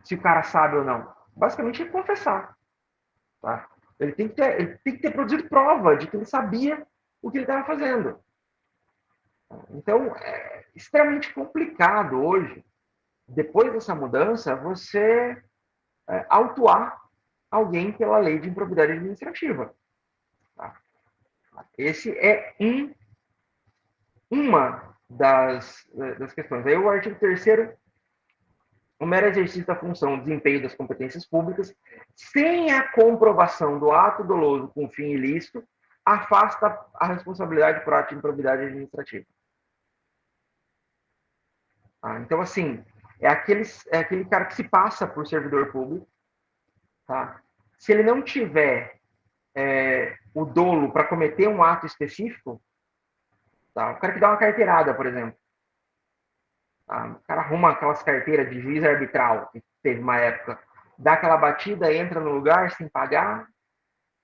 se o cara sabe ou não? Basicamente é confessar. Tá? Ele tem que ter produzido prova de que ele sabia o que ele estava fazendo. Então, é extremamente complicado hoje, depois dessa mudança, você autuar alguém pela lei de improbidade administrativa. Tá? Esse é uma das questões. Aí o artigo 3º, o mero exercício da função, desempenho das competências públicas, sem a comprovação do ato doloso com fim ilícito, afasta a responsabilidade por ato de improbidade administrativa. Tá? Então, assim, é aquele cara que se passa por servidor público. Tá? Se ele não tiver o dolo para cometer um ato específico, tá? O cara que dá uma carteirada, por exemplo. Tá? O cara arruma aquelas carteiras de juiz arbitral, que teve uma época, dá aquela batida, entra no lugar sem pagar.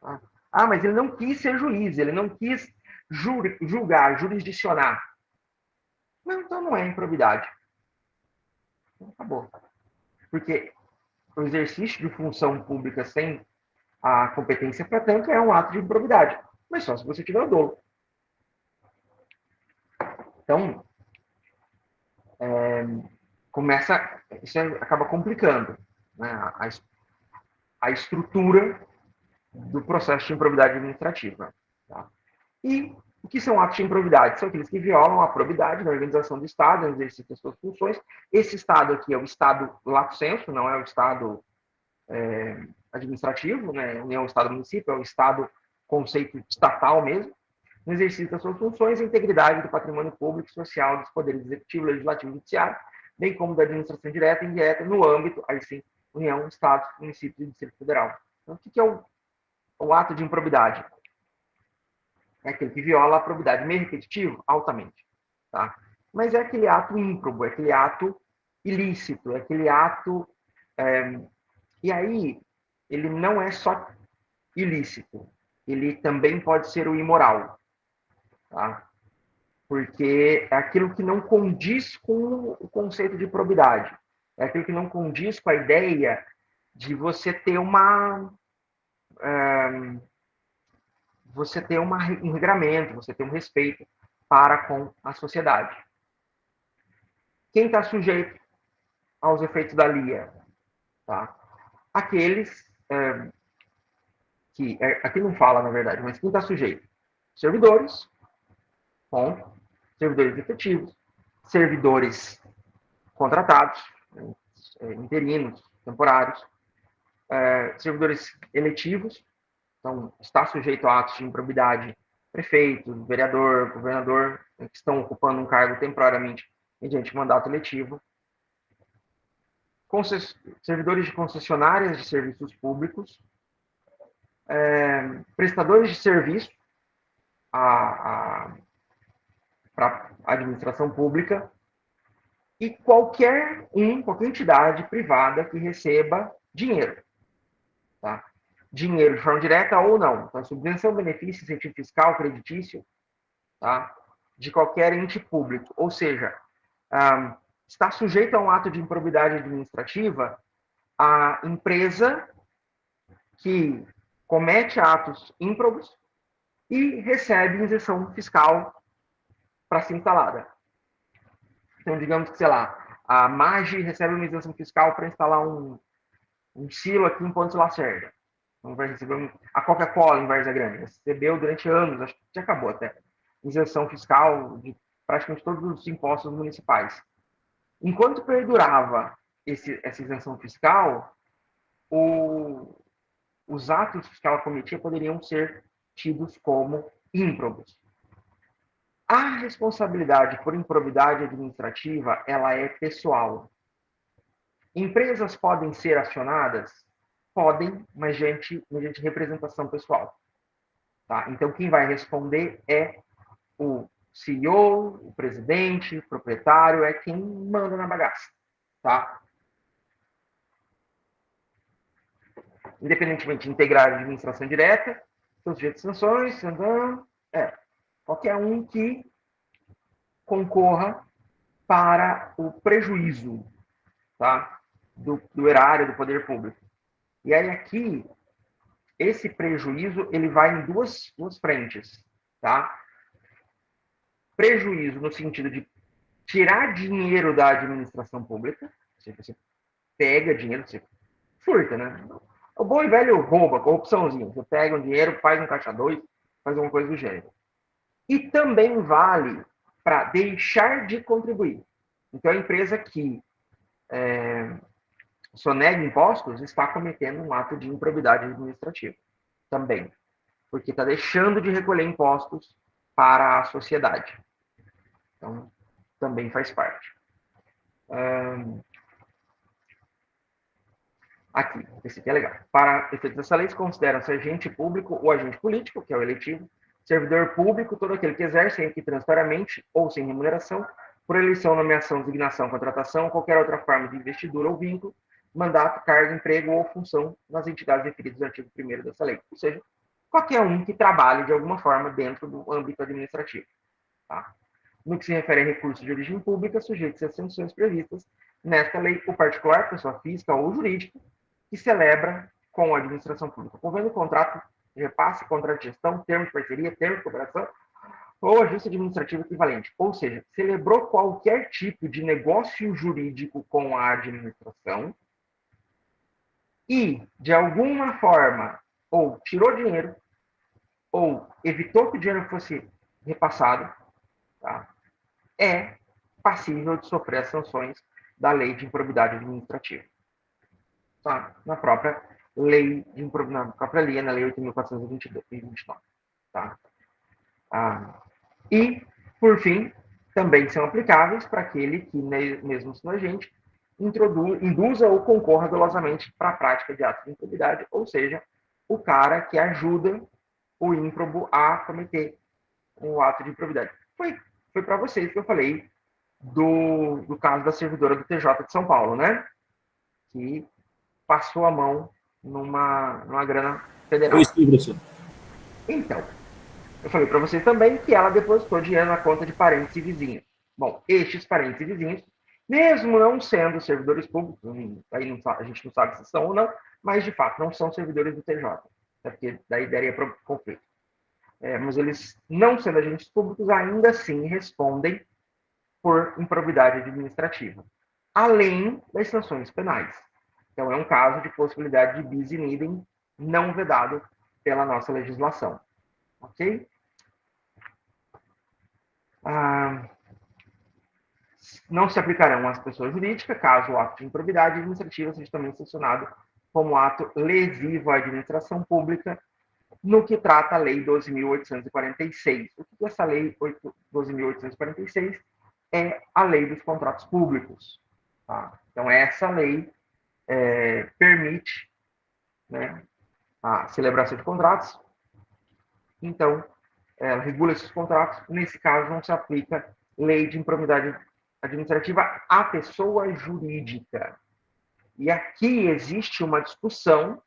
Tá? Ah, mas ele não quis ser juiz, ele não quis julgar, jurisdicionar. Não, então não é improbidade. Então, acabou. Porque o exercício de função pública sem a competência para tanto é um ato de improbidade. Mas só se você tiver o dolo. Então, isso acaba complicando, né, a estrutura do processo de improbidade administrativa. Tá? E o que são atos de improbidade? São aqueles que violam a probidade na organização do Estado, no exercício das suas funções. Esse Estado aqui é o Estado lato sensu, não é o Estado administrativo, né? Não é o Estado-município, é o Estado conceito estatal mesmo. No exercício das suas funções, a integridade do patrimônio público e social dos poderes executivo, legislativo e judiciário, bem como da administração direta e indireta no âmbito, aí sim, União, Estados, municípios e Distrito Federal. Então, o que é o ato de improbidade? É aquele que viola a probidade. Meio repetitivo? Altamente. Tá? Mas é aquele ato ímprobo, é aquele ato ilícito, é aquele ato... E aí, ele não é só ilícito, ele também pode ser o imoral. Tá? Porque é aquilo que não condiz com o conceito de probidade. É aquilo que não condiz com a ideia de você ter um regramento, você ter um respeito para com a sociedade. Quem está sujeito aos efeitos da LIA? Tá? Aqueles que... Aqui não fala, na verdade, mas quem está sujeito? Servidores, ponto. Servidores efetivos, servidores contratados, interinos, temporários, servidores eletivos, então está sujeito a atos de improbidade prefeito, vereador, governador, que estão ocupando um cargo temporariamente mediante mandato eletivo, servidores de concessionárias de serviços públicos, prestadores de serviço para a administração pública e qualquer entidade privada que receba dinheiro, tá? Dinheiro de forma direta ou não. Então, subvenção, benefício, incentivo fiscal, creditício, tá? De qualquer ente público. Ou seja, está sujeito a um ato de improbidade administrativa a empresa que comete atos ímprobos e recebe isenção fiscal para ser instalada. Então, digamos que, sei lá, a MAGE recebe uma isenção fiscal para instalar um silo aqui em Ponte Lacerda. Então, vai receber a Coca-Cola em Várzea Grande. Recebeu durante anos, acho que já acabou até, isenção fiscal de praticamente todos os impostos municipais. Enquanto perdurava essa isenção fiscal, os atos que ela cometia poderiam ser tidos como ímprobos. A responsabilidade por improbidade administrativa, ela é pessoal. Empresas podem ser acionadas? Podem, mas mediante representação pessoal. Tá? Então, quem vai responder é o CEO, o presidente, o proprietário, é quem manda na bagaça. Tá? Independentemente de integrar a administração direta, são sujeitos de sanções, qualquer um que concorra para o prejuízo, tá? do erário do poder público. E aí aqui, esse prejuízo, ele vai em duas frentes, tá? Prejuízo no sentido de tirar dinheiro da administração pública, você pega dinheiro, você furta, né? O bom e velho rouba, corrupçãozinho. Você pega um dinheiro, faz um caixa 2, faz alguma coisa do gênero. E também vale para deixar de contribuir. Então, a empresa que sonega impostos está cometendo um ato de improbidade administrativa também, porque está deixando de recolher impostos para a sociedade. Então, também faz parte. Aqui, esse aqui é legal. Para efeitos dessa lei, se considera-se agente público ou agente político, que é o eletivo, servidor público, todo aquele que exerce aqui transitoriamente ou sem remuneração, por eleição, nomeação, designação, contratação, qualquer outra forma de investidura ou vínculo, mandato, cargo, emprego ou função nas entidades referidas no artigo 1º dessa lei. Ou seja, qualquer um que trabalhe de alguma forma dentro do âmbito administrativo. Tá? No que se refere a recursos de origem pública, sujeitos às sanções previstas nesta lei, o particular, pessoa física ou jurídica, que celebra com a administração pública, convênio, contrato de repasse, contrato de gestão, termo de parceria, termo de cooperação ou ajuste administrativo equivalente. Ou seja, celebrou qualquer tipo de negócio jurídico com a administração e, de alguma forma, ou tirou dinheiro, ou evitou que o dinheiro fosse repassado, tá? É passível de sofrer as sanções da lei de improbidade administrativa. Tá? Na própria lei, na própria lei, na lei 8.429. Tá? E, por fim, também são aplicáveis para aquele que, mesmo sendo agente, induza ou concorra dolosamente para a prática de atos de improbidade, ou seja, o cara que ajuda o ímprobo a cometer um ato de improbidade. Foi para vocês que eu falei do caso da servidora do TJ de São Paulo, né? Que passou a mão numa grana federal. Foi sim, professor. Então, eu falei para vocês também que ela depositou dinheiro na conta de parentes e vizinhos. Bom, estes parentes e vizinhos, mesmo não sendo servidores públicos, aí a gente não sabe se são ou não, mas de fato não são servidores do TJ, porque daí daria conflito. Mas eles, não sendo agentes públicos, ainda assim respondem por improbidade administrativa, além das sanções penais. Então, é um caso de possibilidade de bis in idem não vedado pela nossa legislação. Ok? Não se aplicarão às pessoas jurídicas, caso o ato de improbidade administrativa seja também sancionado como ato lesivo à administração pública no que trata a Lei 12.846. O que é essa Lei 12.846? É a Lei dos Contratos Públicos. Tá? Então, essa lei permite, né, a celebração de contratos. Então, ela regula esses contratos. Nesse caso, não se aplica lei de improbidade administrativa à pessoa jurídica. E aqui existe uma discussão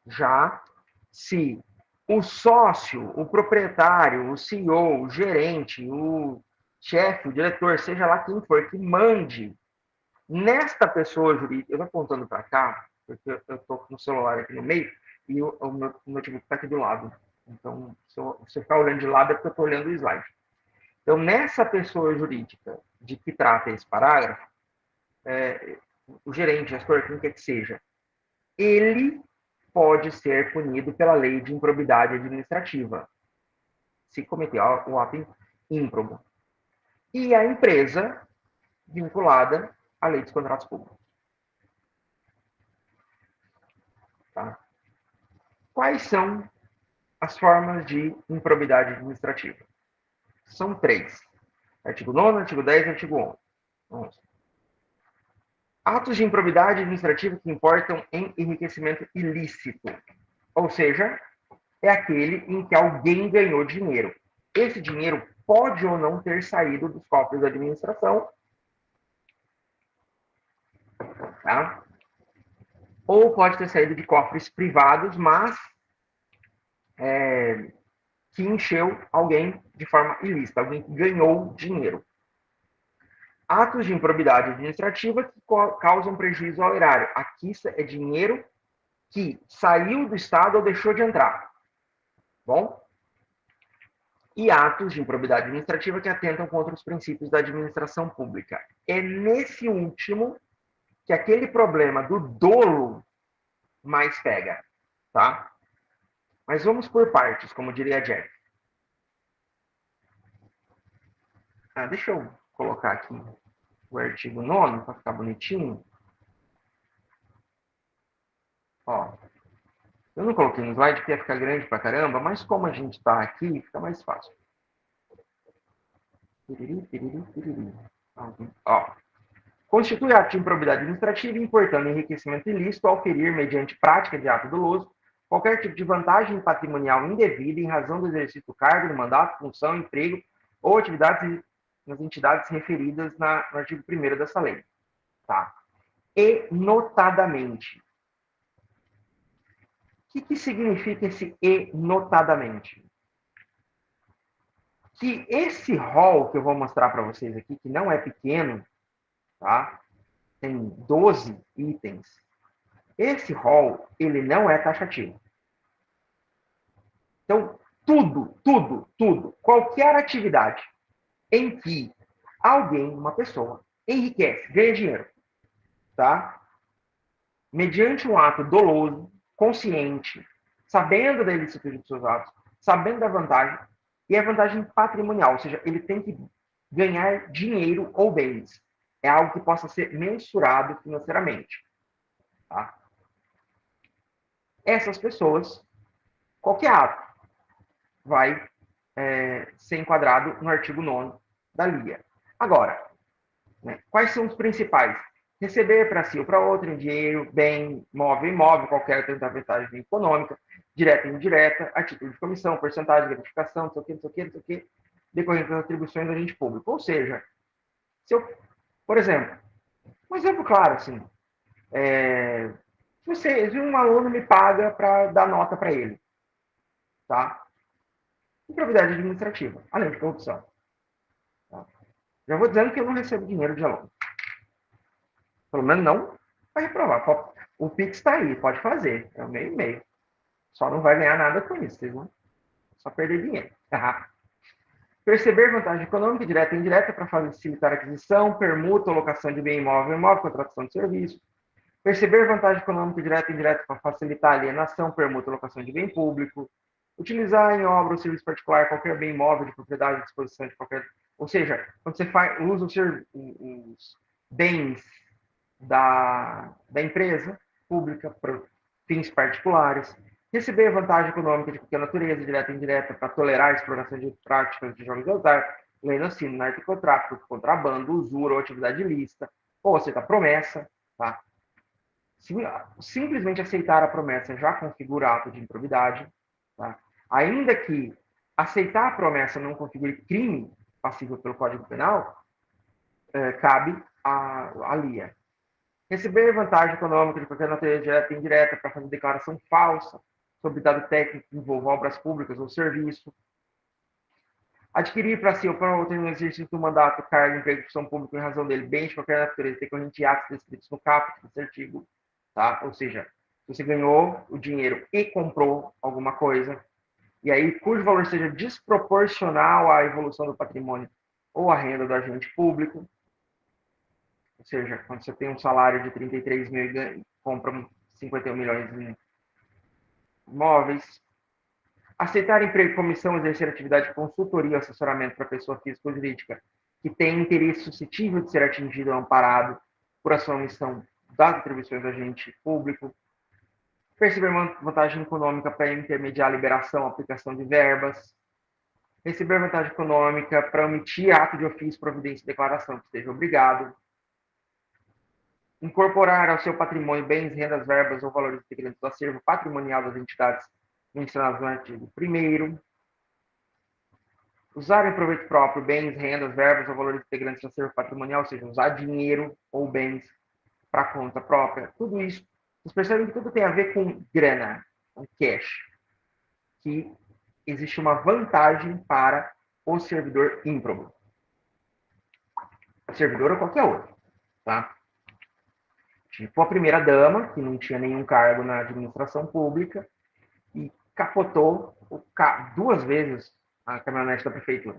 já se o sócio, o proprietário, o CEO, o gerente, o chefe, o diretor, seja lá quem for, que mande nesta pessoa jurídica, eu estou apontando para cá, porque eu estou com o celular aqui no meio e o meu notebook está aqui do lado. Então, se você ficar olhando de lado, é porque eu estou olhando o slide. Então, nessa pessoa jurídica de que trata esse parágrafo, o gerente, gestor, quem quer que seja, ele pode ser punido pela lei de improbidade administrativa, se cometer o ato ímprobo. E a empresa vinculada à lei dos contratos públicos. Tá? Quais são as formas de improbidade administrativa? São 3. Artigo 9, artigo 10 e artigo 11. Atos de improbidade administrativa que importam em enriquecimento ilícito. Ou seja, é aquele em que alguém ganhou dinheiro. Esse dinheiro pode ou não ter saído dos cofres da administração, tá? Ou pode ter saído de cofres privados, mas que encheu alguém de forma ilícita, alguém que ganhou dinheiro. Atos de improbidade administrativa que causam prejuízo ao erário. Aqui é dinheiro que saiu do Estado ou deixou de entrar. Bom? E atos de improbidade administrativa que atentam contra os princípios da administração pública. É nesse último que aquele problema do dolo mais pega, tá? Mas vamos por partes, como diria a Jack. Deixa eu colocar aqui o artigo 9 para ficar bonitinho. Ó, eu não coloquei no slide porque ia ficar grande pra caramba, mas como a gente está aqui, fica mais fácil. Ó, constitui ato de improbidade administrativa importando enriquecimento ilícito ao ferir, mediante prática de ato doloso, qualquer tipo de vantagem patrimonial indevida em razão do exercício do cargo, do mandato, função, emprego ou atividades nas entidades referidas no artigo 1º dessa lei. Tá? E notadamente. O que significa esse e notadamente? Que esse rol que eu vou mostrar para vocês aqui, que não é pequeno, tá? Tem 12 itens. Esse rol, ele não é taxativo. Então, tudo, qualquer atividade em que alguém, uma pessoa, enriquece, ganha dinheiro, tá? Mediante um ato doloso, consciente, sabendo da ilicitude dos seus atos, sabendo da vantagem, e a vantagem patrimonial, ou seja, ele tem que ganhar dinheiro ou bens. É algo que possa ser mensurado financeiramente. Tá? Essas pessoas, qualquer ato, vai ser enquadrado no artigo 9º da LIA. Agora, né, quais são os principais? Receber para si ou para outro em dinheiro, bem, móvel, imóvel, qualquer outra vantagem econômica, direta e indireta, a título de comissão, porcentagem, gratificação, não sei o que, decorrente das atribuições do agente público. Ou seja, se eu, por exemplo, um exemplo claro, assim, se um aluno me paga para dar nota para ele, tá? Improbidade administrativa, além de corrupção. Tá? Já vou dizendo que eu não recebo dinheiro de aluno. Pelo menos não vai reprovar. O Pix está aí, pode fazer. É o meio e meio. Só não vai ganhar nada com isso, vocês vão só perder dinheiro. Perceber vantagem econômica direta e indireta para facilitar a aquisição, permuta ou locação de bem imóvel, contratação de serviço. Perceber vantagem econômica direta e indireta para facilitar a alienação, permuta ou locação de bem público. Utilizar em obra ou serviço particular qualquer bem imóvel de propriedade à disposição de qualquer... Ou seja, quando você usa os bens da empresa pública para fins particulares, Receber vantagem econômica de qualquer natureza, direta e indireta, para tolerar a exploração de práticas de jogos de azar, lenocínio, narcotráfico, contrabando, usura ou atividade ilícita, ou aceitar promessa, tá? Simplesmente aceitar a promessa já configura ato de improbidade, tá? Ainda que aceitar a promessa não configure crime passível pelo Código Penal, cabe a LIA. Receber vantagem econômica de qualquer natureza direta e indireta para fazer declaração falsa sobre dado técnico que envolva obras públicas ou serviço. Adquirir para si ou para outro no exercício do mandato, cargo, emprego, função pública em razão dele, bem de qualquer natureza, decorrente de atos descritos no caput desse artigo, tá? Ou seja, você ganhou o dinheiro e comprou alguma coisa, e aí cujo valor seja desproporcional à evolução do patrimônio ou à renda do agente público. Ou seja, quando você tem um salário de 33 mil e compra 51 milhões em imóveis. Aceitar emprego, comissão, exercer atividade de consultoria ou assessoramento para pessoa física ou jurídica que tem interesse suscetível de ser atingido ou amparado por ação ou omissão das atribuições do agente público. Perceber vantagem econômica para intermediar a liberação, aplicação de verbas. Receber vantagem econômica para omitir ato de ofício, providência e declaração que esteja obrigado. Incorporar ao seu patrimônio bens, rendas, verbas ou valores integrantes do acervo patrimonial das entidades mencionadas no artigo 1º. Usar em proveito próprio bens, rendas, verbas ou valores integrantes do acervo patrimonial, ou seja, usar dinheiro ou bens para conta própria. Tudo isso, vocês percebem que tudo tem a ver com grana, com cash, que existe uma vantagem para o servidor ímprobo. O servidor ou qualquer outro, tá? Tipo a primeira-dama, que não tinha nenhum cargo na administração pública, e capotou 2 vezes a caminhonete da prefeitura.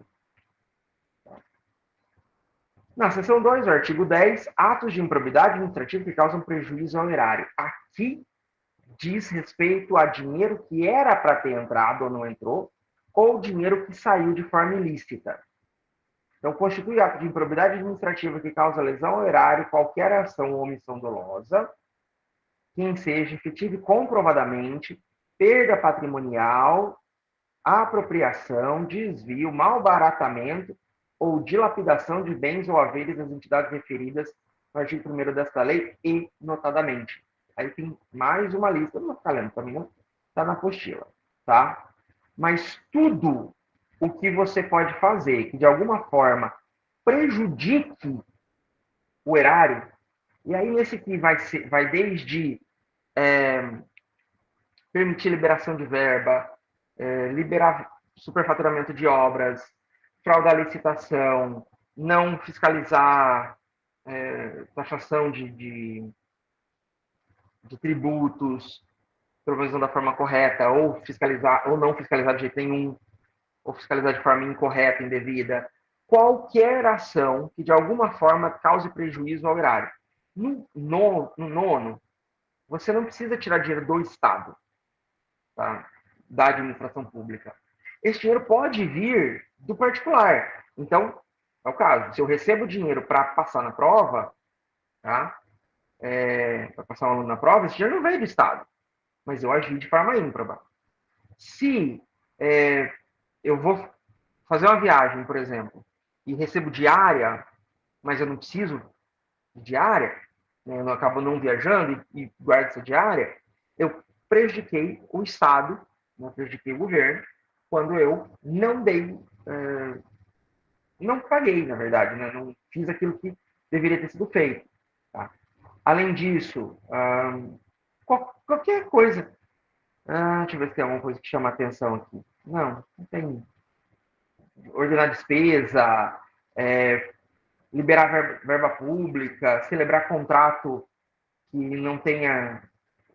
Na seção 2, o artigo 10, atos de improbidade administrativa que causam prejuízo ao erário. Aqui diz respeito a dinheiro que era para ter entrado ou não entrou, ou dinheiro que saiu de forma ilícita. Então, constitui ato de improbidade administrativa que causa lesão ao erário qualquer ação ou omissão dolosa, que enseja efetiva e comprovadamente perda patrimonial, apropriação, desvio, malbaratamento ou dilapidação de bens ou haveres das entidades referidas no artigo 1º desta lei e notadamente. Aí tem mais uma lista, não vou ficar lendo também, não está na apostila, tá? Mas tudo o que você pode fazer que de alguma forma prejudique o erário, e aí esse aqui vai desde permitir liberação de verba, liberar superfaturamento de obras, fraudar licitação, não fiscalizar taxação de tributos, provisão da forma correta, ou fiscalizar, ou não fiscalizar de jeito nenhum, ou fiscalizar de forma incorreta, indevida. Qualquer ação que de alguma forma cause prejuízo ao erário. No nono, você não precisa tirar dinheiro do Estado, tá? Da administração pública. Esse dinheiro pode vir do particular. Então, é o caso. Se eu recebo dinheiro para passar na prova, tá? Para passar um aluno na prova, esse dinheiro não veio do Estado, mas eu agi de forma ímproba. Se eu vou fazer uma viagem, por exemplo, e recebo diária, mas eu não preciso de diária, né, eu acabo não viajando e guardo essa diária, eu prejudiquei o Estado, né, prejudiquei o governo, quando eu não dei, não paguei, na verdade, né, não fiz aquilo que deveria ter sido feito. Tá? Além disso, qualquer coisa. Deixa eu ver se tem alguma coisa que chama a atenção aqui. Não tem. Ordenar despesa, liberar verba pública, celebrar contrato que não tenha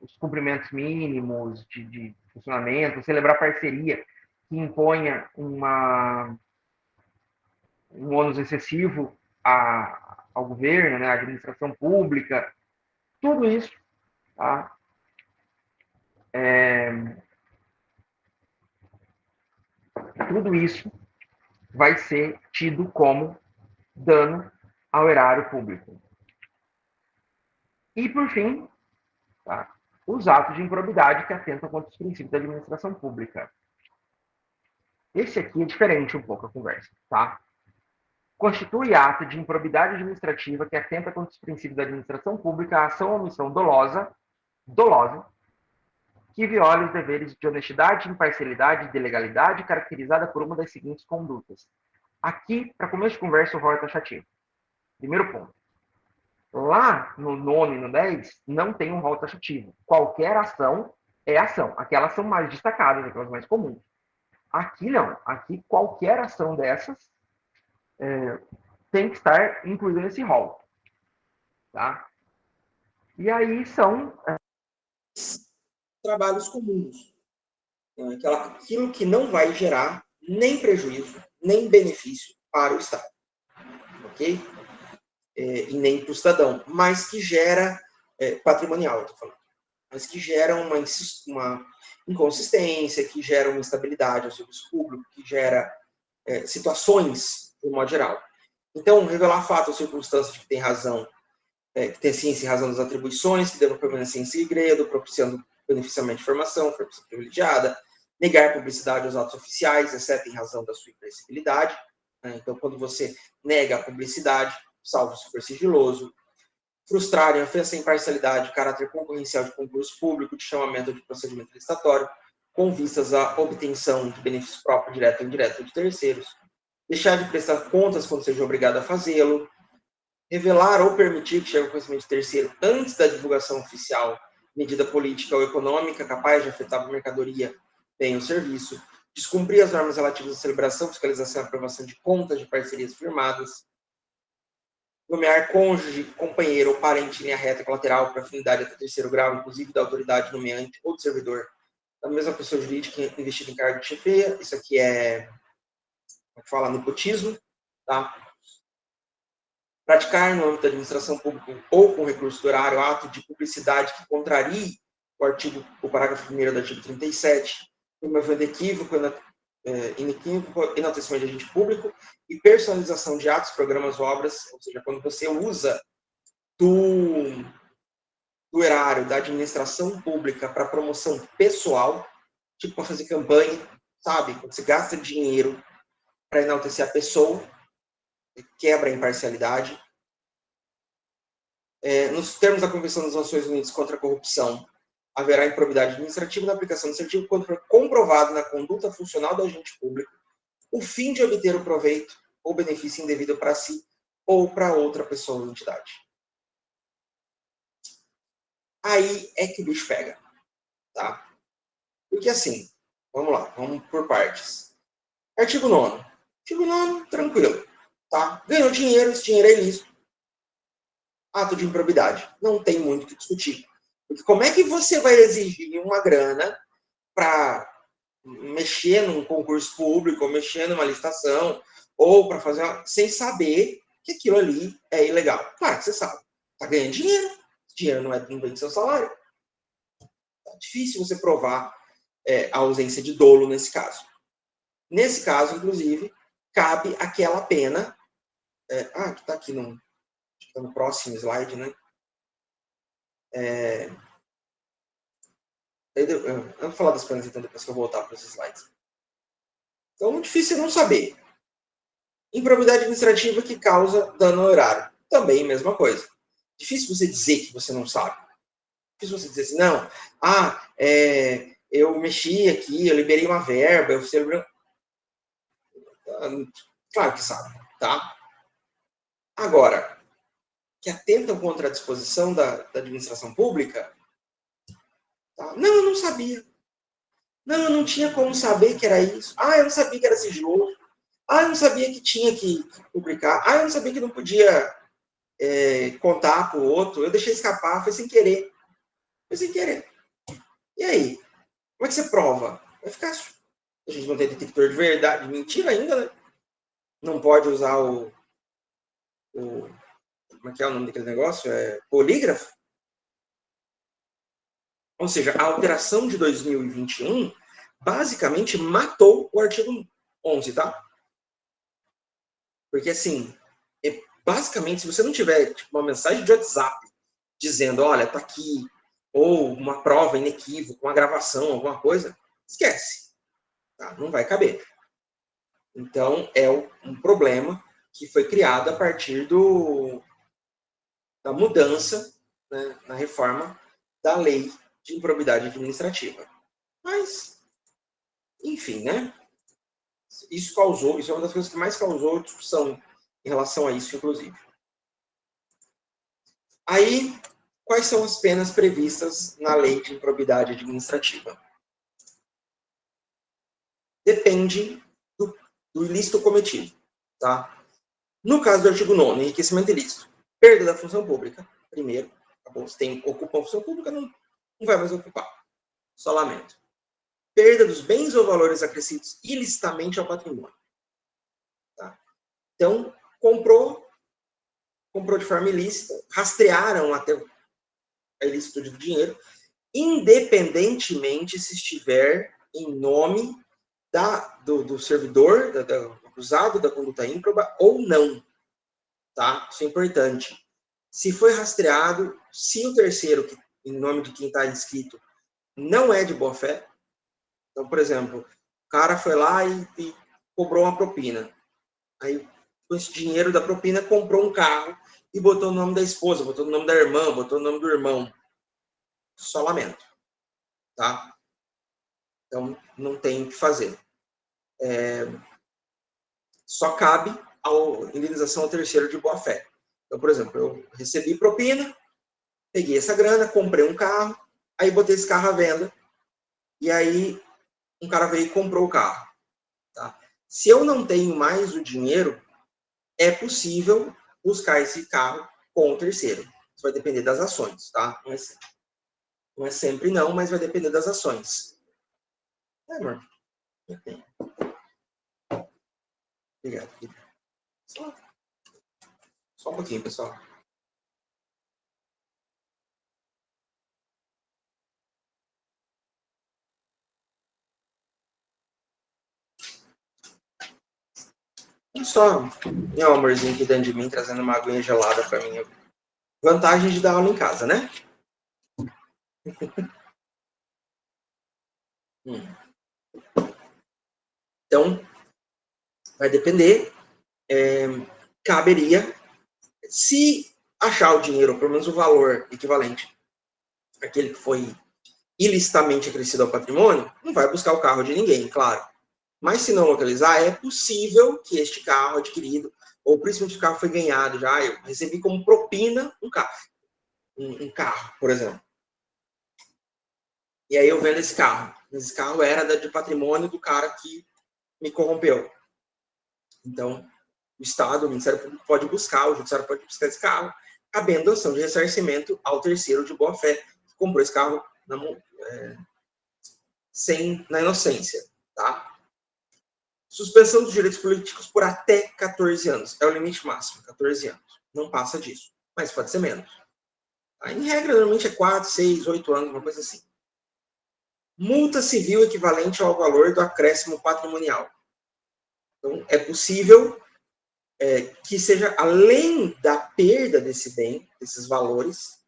os cumprimentos mínimos de funcionamento, celebrar parceria que imponha um ônus excessivo ao governo, né, à administração pública, tudo isso, tá? Tudo isso vai ser tido como dano ao erário público. E, por fim, tá? os atos de improbidade que atentam contra os princípios da administração pública. Esse aqui é diferente um pouco a conversa, tá? Constitui ato de improbidade administrativa que atenta contra os princípios da administração pública a ação ou omissão dolosa, que viola os deveres de honestidade, imparcialidade e de legalidade, caracterizada por uma das seguintes condutas. Aqui, para começo de conversa, o rol é taxativo. Primeiro ponto. Lá no 9 e no 10, não tem um rol taxativo. Qualquer ação é ação. Aquelas são mais destacadas, aquelas mais comuns. Aqui não. Aqui, qualquer ação dessas tem que estar incluída nesse rol. Tá? E aí são trabalhos comuns. Aquilo que não vai gerar nem prejuízo, nem benefício para o Estado. Ok? E nem para o cidadão, mas que gera patrimonial, eu estou falando, mas que gera uma inconsistência, que gera uma instabilidade ao serviço público, que gera situações, de modo geral. Então, revelar fato ou circunstâncias de que tem razão, que tem ciência e razão das atribuições, que devem permanecer em segredo, propiciando beneficiamento de informação, informação privilegiada, negar publicidade aos atos oficiais, exceto em razão da sua imprevisibilidade. Então, quando você nega a publicidade, salvo se for sigiloso, frustrarem ofensa à imparcialidade, caráter concorrencial de concurso público, de chamamento de procedimento licitatório, com vistas à obtenção de benefício próprio, direto ou indireto de terceiros, deixar de prestar contas quando seja obrigado a fazê-lo, revelar ou permitir que chegue ao conhecimento de terceiro antes da divulgação oficial, medida política ou econômica capaz de afetar a mercadoria, bem ou serviço, descumprir as normas relativas à celebração, fiscalização e aprovação de contas de parcerias firmadas, nomear cônjuge, companheiro ou parente em linha reta colateral para afinidade até terceiro grau, inclusive da autoridade nomeante ou do servidor, da mesma pessoa jurídica investida em cargo de chefia. Isso aqui é, como fala, nepotismo, tá? Praticar, no âmbito da administração pública ou com recurso do horário, ato de publicidade que contrarie o parágrafo 1º do artigo 37, promovendo equívoco, enaltecimento de agente público e personalização de atos, programas, obras, ou seja, quando você usa do erário da administração pública para promoção pessoal, tipo para fazer campanha, sabe? Quando você gasta dinheiro para enaltecer a pessoa, quebra a imparcialidade. Nos termos da Convenção das Nações Unidas contra a Corrupção, haverá improbidade administrativa na aplicação desse artigo quando for comprovado na conduta funcional do agente público o fim de obter o proveito ou benefício indevido para si ou para outra pessoa ou entidade. Aí é que o bicho pega, tá? Porque assim, vamos lá, vamos por partes. Artigo 9º. Artigo 9º, tranquilo, tá? Ganhou dinheiro, esse dinheiro é ilícito. Ato de improbidade. Não tem muito o que discutir. Porque como é que você vai exigir uma grana para mexer num concurso público, ou mexer numa licitação, ou para fazer sem saber que aquilo ali é ilegal? Claro que você sabe. Está ganhando dinheiro. Dinheiro não vem do seu salário. É difícil você provar a ausência de dolo nesse caso. Nesse caso, inclusive, cabe aquela pena... que está aqui no próximo slide, né? Eu vou falar das penas, então, depois que eu voltar para esses slides. Então, muito difícil não saber. Improbidade administrativa que causa dano ao erário. Também, mesma coisa. Difícil você dizer que você não sabe. Difícil você dizer assim, não, eu mexi aqui, eu liberei uma verba, eu celebrei... Claro que sabe, tá? Agora, que atentam contra a disposição da administração pública, tá? Não, eu não sabia. Não, eu não tinha como saber que era isso. Eu não sabia que era sigiloso. Eu não sabia que tinha que publicar. Eu não sabia que não podia contar para o outro. Eu deixei escapar, foi sem querer. Foi sem querer. E aí? Como é que você prova? Vai ficar... A gente não tem detector de verdade, de mentira ainda, né? Não pode usar o... Como é que é o nome daquele negócio? Polígrafo? Ou seja, a alteração de 2021 basicamente matou o artigo 11, tá? Porque, assim, basicamente, se você não tiver uma mensagem de WhatsApp dizendo, olha, tá aqui, ou uma prova inequívoca, uma gravação, alguma coisa, esquece. Tá? Não vai caber. Então, é um problema que foi criado a partir da mudança, né, na reforma da lei de improbidade administrativa. Mas, enfim, né? Isso é uma das coisas que mais causou discussão em relação a isso, inclusive. Aí, quais são as penas previstas na lei de improbidade administrativa? Depende do ilícito cometido, tá? No caso do artigo 9º, enriquecimento ilícito, perda da função pública, primeiro, acabou, se ocupa a função pública, não vai mais ocupar. Só lamento. Perda dos bens ou valores acrescidos ilicitamente ao patrimônio. Tá? Então, comprou de forma ilícita, rastrearam até a ilícito do dinheiro, independentemente se estiver em nome do servidor, do acusado da conduta ímproba ou não. Tá? Isso é importante. Se foi rastreado, se o terceiro, em nome de quem está inscrito, não é de boa fé, então, por exemplo, o cara foi lá e cobrou uma propina. Aí, com esse dinheiro da propina, comprou um carro e botou o nome da esposa, botou o nome da irmã, botou o nome do irmão. Só lamento. Tá? Então, não tem o que fazer. Só cabe a indenização ao terceiro de boa fé. Então, por exemplo, eu recebi propina, peguei essa grana, comprei um carro, aí botei esse carro à venda, e aí um cara veio e comprou o carro. Tá? Se eu não tenho mais o dinheiro, é possível buscar esse carro com o terceiro. Isso vai depender das ações, tá? Não é sempre não, mas vai depender das ações. Amor? Obrigado. Só um pouquinho, pessoal. Só meu amorzinho aqui dentro de mim, trazendo uma aguinha gelada para mim. Vantagem de dar aula em casa, né? Então, vai depender. Caberia, se achar o dinheiro, ou pelo menos o valor equivalente àquele que foi ilicitamente acrescido ao patrimônio, não vai buscar o carro de ninguém, claro. Mas se não localizar, é possível que este carro adquirido, ou principalmente o carro foi ganhado já, eu recebi como propina um carro. Um carro, por exemplo. E aí eu vendo esse carro. Esse carro era de patrimônio do cara que me corrompeu. Então, o Estado, o Ministério Público pode buscar, o Judiciário pode buscar esse carro, cabendo ação de ressarcimento ao terceiro de boa-fé, que comprou esse carro na inocência. Tá? Suspensão dos direitos políticos por até 14 anos. É o limite máximo, 14 anos. Não passa disso, mas pode ser menos. Tá? Em regra, normalmente é 4, 6, 8 anos, uma coisa assim. Multa civil equivalente ao valor do acréscimo patrimonial. Então, é possível que seja, além da perda desse bem, desses valores,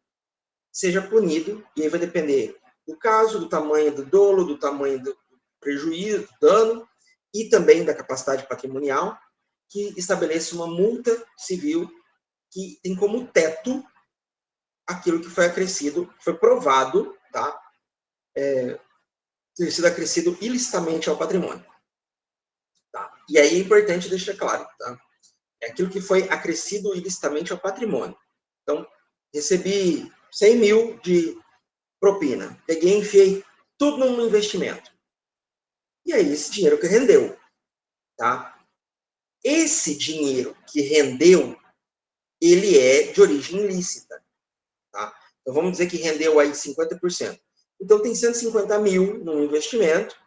seja punido, e aí vai depender do caso, do tamanho do dolo, do tamanho do prejuízo, do dano, e também da capacidade patrimonial, que estabeleça uma multa civil que tem como teto aquilo que foi acrescido, foi provado, tá? Ter sido acrescido ilicitamente ao patrimônio. Tá? E aí é importante deixar claro, tá? É aquilo que foi acrescido ilicitamente ao patrimônio. Então, recebi 100 mil de propina. Peguei e enfiei tudo num investimento. E aí, esse dinheiro que rendeu. Tá? Esse dinheiro que rendeu, ele é de origem ilícita. Tá? Então, vamos dizer que rendeu aí 50%. Então, tem 150 mil no investimento,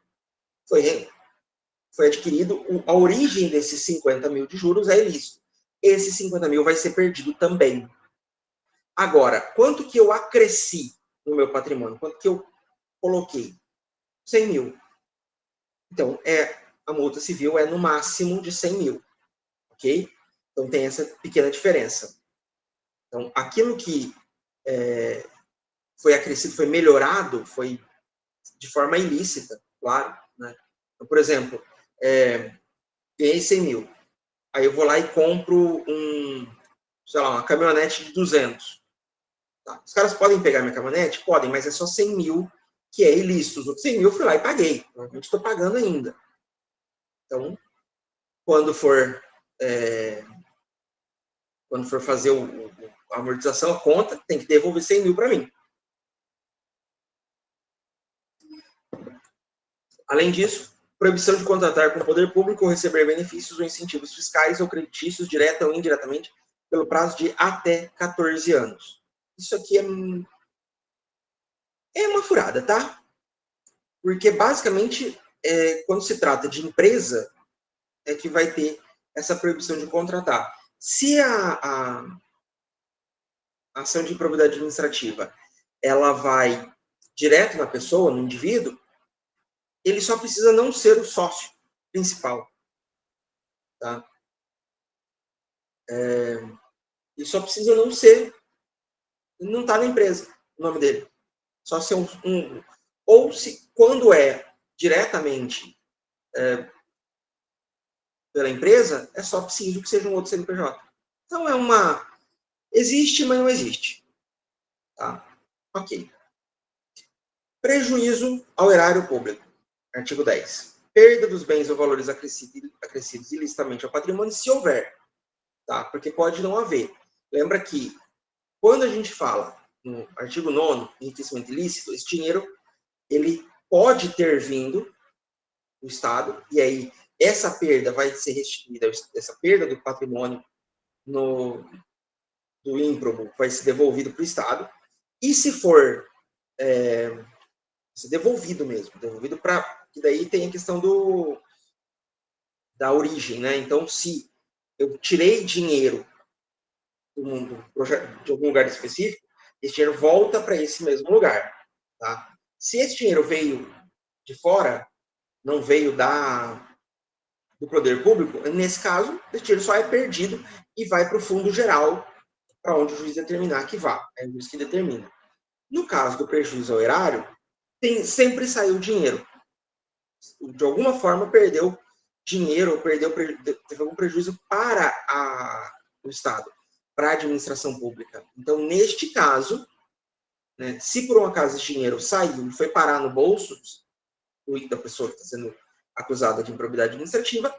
foi adquirido, a origem desses 50 mil de juros é ilícito. Esse 50 mil vai ser perdido também. Agora, quanto que eu acresci no meu patrimônio? Quanto que eu coloquei? 100 mil. Então, a multa civil é no máximo de 100 mil. Ok? Então, tem essa pequena diferença. Então, aquilo que foi acrescido, foi melhorado, foi de forma ilícita, claro, né? Então, por exemplo, ganhei 100 mil, aí eu vou lá e compro sei lá, uma caminhonete de 200. Tá? Os caras podem pegar minha caminhonete? Podem, mas é só 100 mil que é ilícito. Os outros 100 mil eu fui lá e paguei. Provavelmente estou pagando ainda. Então, quando for fazer a amortização, a conta, tem que devolver 100 mil para mim. Além disso, proibição de contratar com o poder público ou receber benefícios ou incentivos fiscais ou creditícios, direta ou indiretamente, pelo prazo de até 14 anos. Isso aqui é uma furada, tá? Porque, basicamente, quando se trata de empresa, é que vai ter essa proibição de contratar. Se a ação de improbidade administrativa ela vai direto na pessoa, no indivíduo, ele só precisa não ser o sócio principal. Tá? Ele só precisa não ser, não está na empresa, o nome dele. Só ser ou se, quando é diretamente pela empresa, é só preciso que seja um outro CNPJ. Então existe, mas não existe. Tá? Ok. Prejuízo ao erário público. Artigo 10. Perda dos bens ou valores acrescidos ilicitamente ao patrimônio, se houver. Tá? Porque pode não haver. Lembra que, quando a gente fala no artigo 9º, enriquecimento ilícito, esse dinheiro ele pode ter vindo do Estado, e aí essa perda vai ser restituída, essa perda do patrimônio do ímprobo vai ser devolvido para o Estado, e se for ser devolvido mesmo, devolvido para... E daí tem a questão da origem, né? Então, se eu tirei dinheiro de algum lugar específico, esse dinheiro volta para esse mesmo lugar, tá? Se esse dinheiro veio de fora, não veio do poder público, nesse caso, esse dinheiro só é perdido e vai para o fundo geral, para onde o juiz determinar que vá. É o juiz que determina. No caso do prejuízo ao erário, sempre saiu dinheiro. De alguma forma, perdeu dinheiro, teve algum prejuízo para o Estado, para a administração pública. Então, neste caso, né, se por um acaso esse dinheiro saiu e foi parar no bolso da pessoa que está sendo acusada de improbidade administrativa,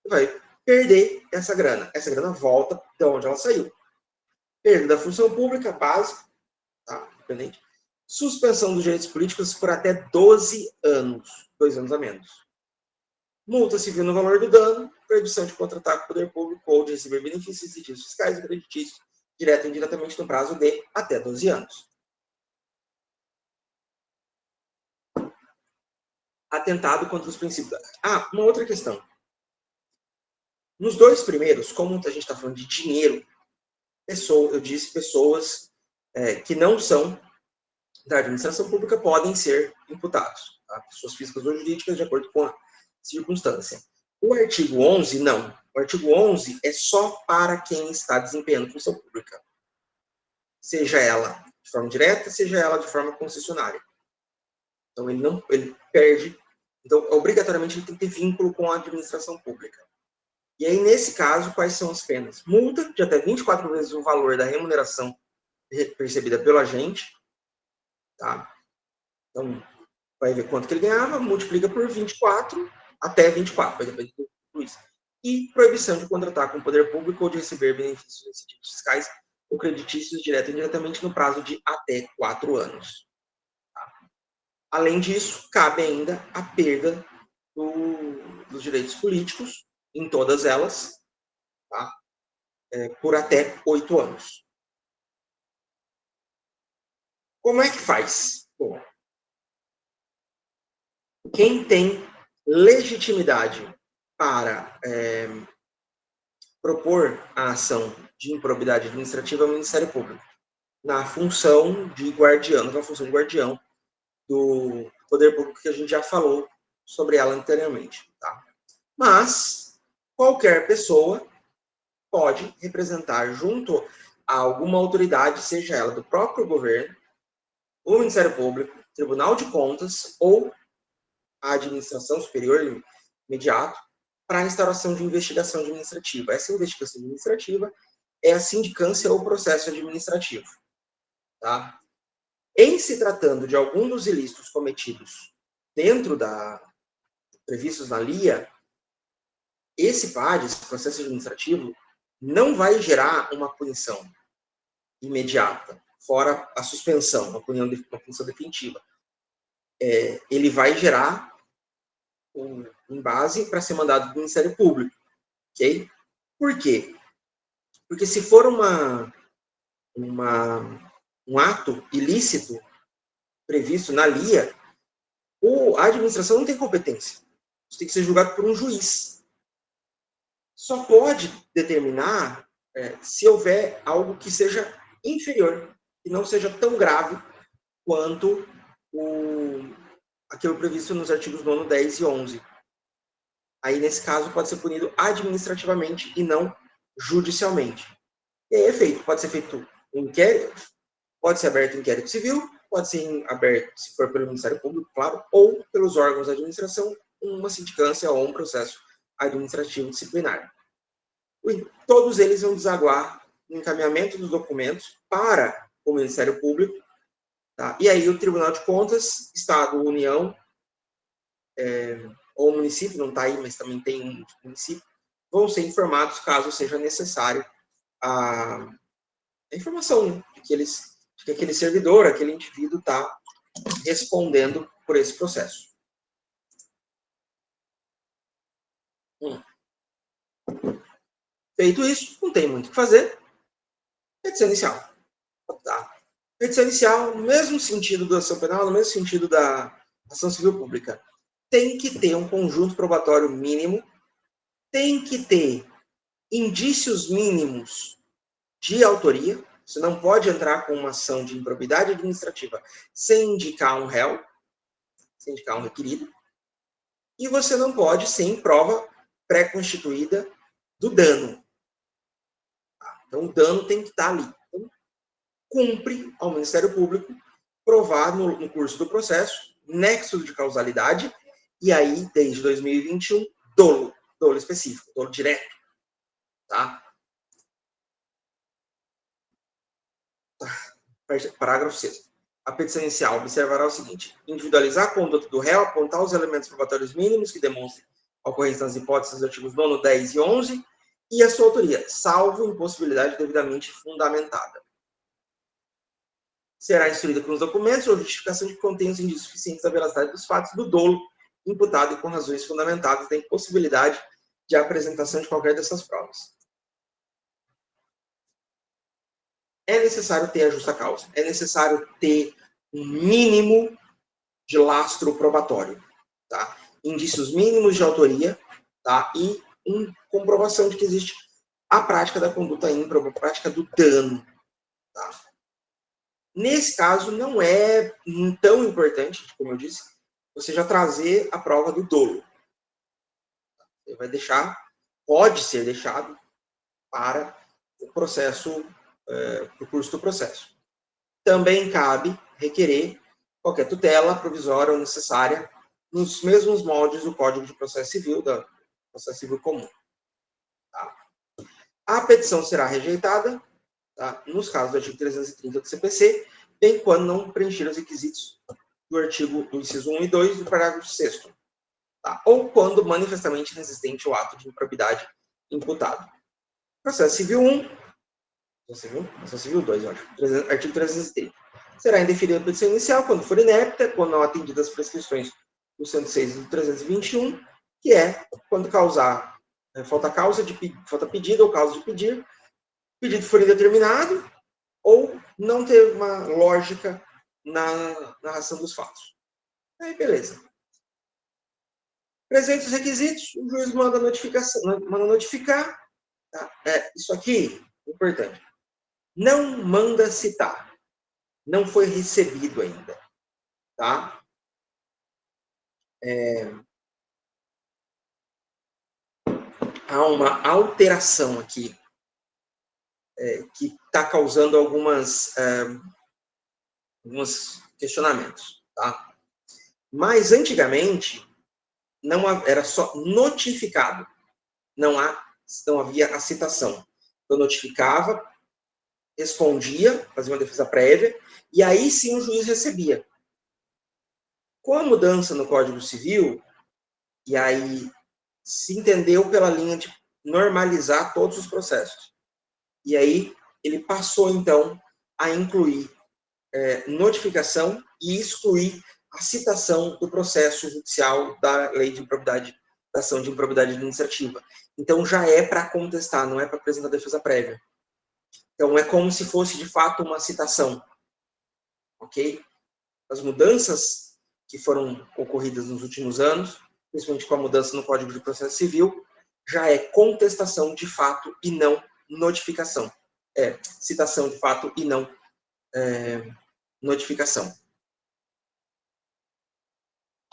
vai perder essa grana. Essa grana volta de onde ela saiu. Perda da função pública básica, tá? Independente. Suspensão dos direitos políticos por até 12 anos, 2 anos a menos. Multa civil no valor do dano, proibição de contratar com o poder público ou de receber benefícios, incentivos fiscais e creditícios, direto ou indiretamente no prazo de até 12 anos. Atentado contra os princípios. Uma outra questão. Nos dois primeiros, como a gente está falando de dinheiro, eu disse pessoas que não são da administração pública podem ser imputados. Tá? Pessoas físicas ou jurídicas, de acordo com a circunstância. O artigo 11, não. O artigo 11 é só para quem está desempenhando função pública. Seja ela de forma direta, seja ela de forma concessionária. Então, ele perde. Então, obrigatoriamente, ele tem que ter vínculo com a administração pública. E aí, nesse caso, quais são as penas? Multa de até 24 vezes o valor da remuneração percebida pelo agente. Tá? Então, vai ver quanto que ele ganhava, multiplica por 24, até 24, vai depender do juiz. E proibição de contratar com o poder público ou de receber benefícios incentivos fiscais ou creditícios direto e indiretamente no prazo de até 4 anos. Tá? Além disso, cabe ainda a perda dos direitos políticos, em todas elas, tá? Por até 8 anos. Como é que faz? Bom, quem tem legitimidade para propor a ação de improbidade administrativa é o Ministério Público, na função de guardião do poder público que a gente já falou sobre ela anteriormente. Tá? Mas qualquer pessoa pode representar junto a alguma autoridade, seja ela do próprio governo, o Ministério Público, o Tribunal de Contas ou a Administração Superior imediato para a instauração de investigação administrativa. Essa investigação administrativa é a sindicância ou processo administrativo. Tá? Em se tratando de algum dos ilícitos cometidos dentro previstos na LIA, esse PAD, esse processo administrativo, não vai gerar uma punição imediata, fora a suspensão, uma punição definitiva. Ele vai gerar em base para ser mandado para o Ministério Público. Ok? Por quê? Porque se for um ato ilícito previsto na LIA, a administração não tem competência. Isso tem que ser julgado por um juiz. Só pode determinar se houver algo que seja inferior, que não seja tão grave quanto aquilo previsto nos artigos 9º, 10 e 11. Aí, nesse caso, pode ser punido administrativamente e não judicialmente. E aí é feito. Pode ser feito um inquérito, pode ser aberto um inquérito civil, pode ser aberto, se for pelo Ministério Público, claro, ou pelos órgãos da administração, uma sindicância ou um processo administrativo disciplinar. Todos eles vão desaguar no encaminhamento dos documentos para o Ministério Público, tá? E aí o Tribunal de Contas, Estado, União, ou município, não está aí, mas também tem um município, vão ser informados caso seja necessário a informação de que aquele servidor, aquele indivíduo está respondendo por esse processo. Feito isso, não tem muito o que fazer. Petição inicial. Tá. Petição inicial, no mesmo sentido da ação penal, no mesmo sentido da ação civil pública. Tem que ter um conjunto probatório mínimo, tem que ter indícios mínimos de autoria. Você não pode entrar com uma ação de improbidade administrativa sem indicar um réu, sem indicar um requerido. E você não pode sem prova pré-constituída do dano. Então, o dano tem que estar ali. Então, cumpre ao Ministério Público provar no curso do processo nexo de causalidade e aí, desde 2021, dolo específico, dolo direto. Tá? Parágrafo 6º. A petição inicial observará o seguinte: individualizar a conduta do réu, apontar os elementos probatórios mínimos que demonstrem a ocorrência das hipóteses dos artigos 9º, 10 e 11 e a sua autoria, salvo impossibilidade devidamente fundamentada. Será instruída com os documentos ou justificação de que contém os indícios suficientes da veracidade dos fatos do dolo imputado e com razões fundamentadas da impossibilidade de apresentação de qualquer dessas provas. É necessário ter a justa causa. É necessário ter um mínimo de lastro probatório. Tá? Indícios mínimos de autoria, tá? E comprovação de que existe a prática da conduta ímproba, a prática do dano. Tá? Nesse caso, não é tão importante, como eu disse, você já trazer a prova do dolo. Você vai deixar, pode ser deixado para o processo, para o curso do processo. Também cabe requerer qualquer tutela provisória ou necessária nos mesmos moldes do Código de Processo Civil, da Processo Civil Comum. Tá? A petição será rejeitada, tá? Nos casos do artigo 330 do CPC, bem quando não preencher os requisitos do inciso 1 e 2 do parágrafo 6º. Tá? Ou quando manifestamente inexistente o ato de improbidade imputado. Processo Civil 1, Processo Civil 2, eu acho, artigo 330. Será indeferida a petição inicial quando for inepta, quando não atendidas as prescrições do 106 e do 321, que é quando causar falta pedido ou causa de pedir, pedido for indeterminado ou não ter uma lógica na narração dos fatos. Aí, beleza. Presentes os requisitos, o juiz manda notificar. Tá? Isso aqui, importante. Não manda citar. Não foi recebido ainda. Tá? Há uma alteração aqui que está causando algumas questionamentos, tá? Mas, antigamente, era só notificado. Não havia a citação. Eu notificava, respondia, fazia uma defesa prévia, e aí sim o juiz recebia. Com a mudança no Código Civil, e aí se entendeu pela linha de normalizar todos os processos. E aí ele passou, então, a incluir notificação e excluir a citação do processo judicial da lei de improbidade, da ação de improbidade administrativa. Então, já é para contestar, não é para apresentar defesa prévia. Então, é como se fosse, de fato, uma citação. Ok? As mudanças que foram ocorridas nos últimos anos, principalmente com a mudança no Código de Processo Civil, já é contestação de fato e não notificação. Citação de fato e não notificação.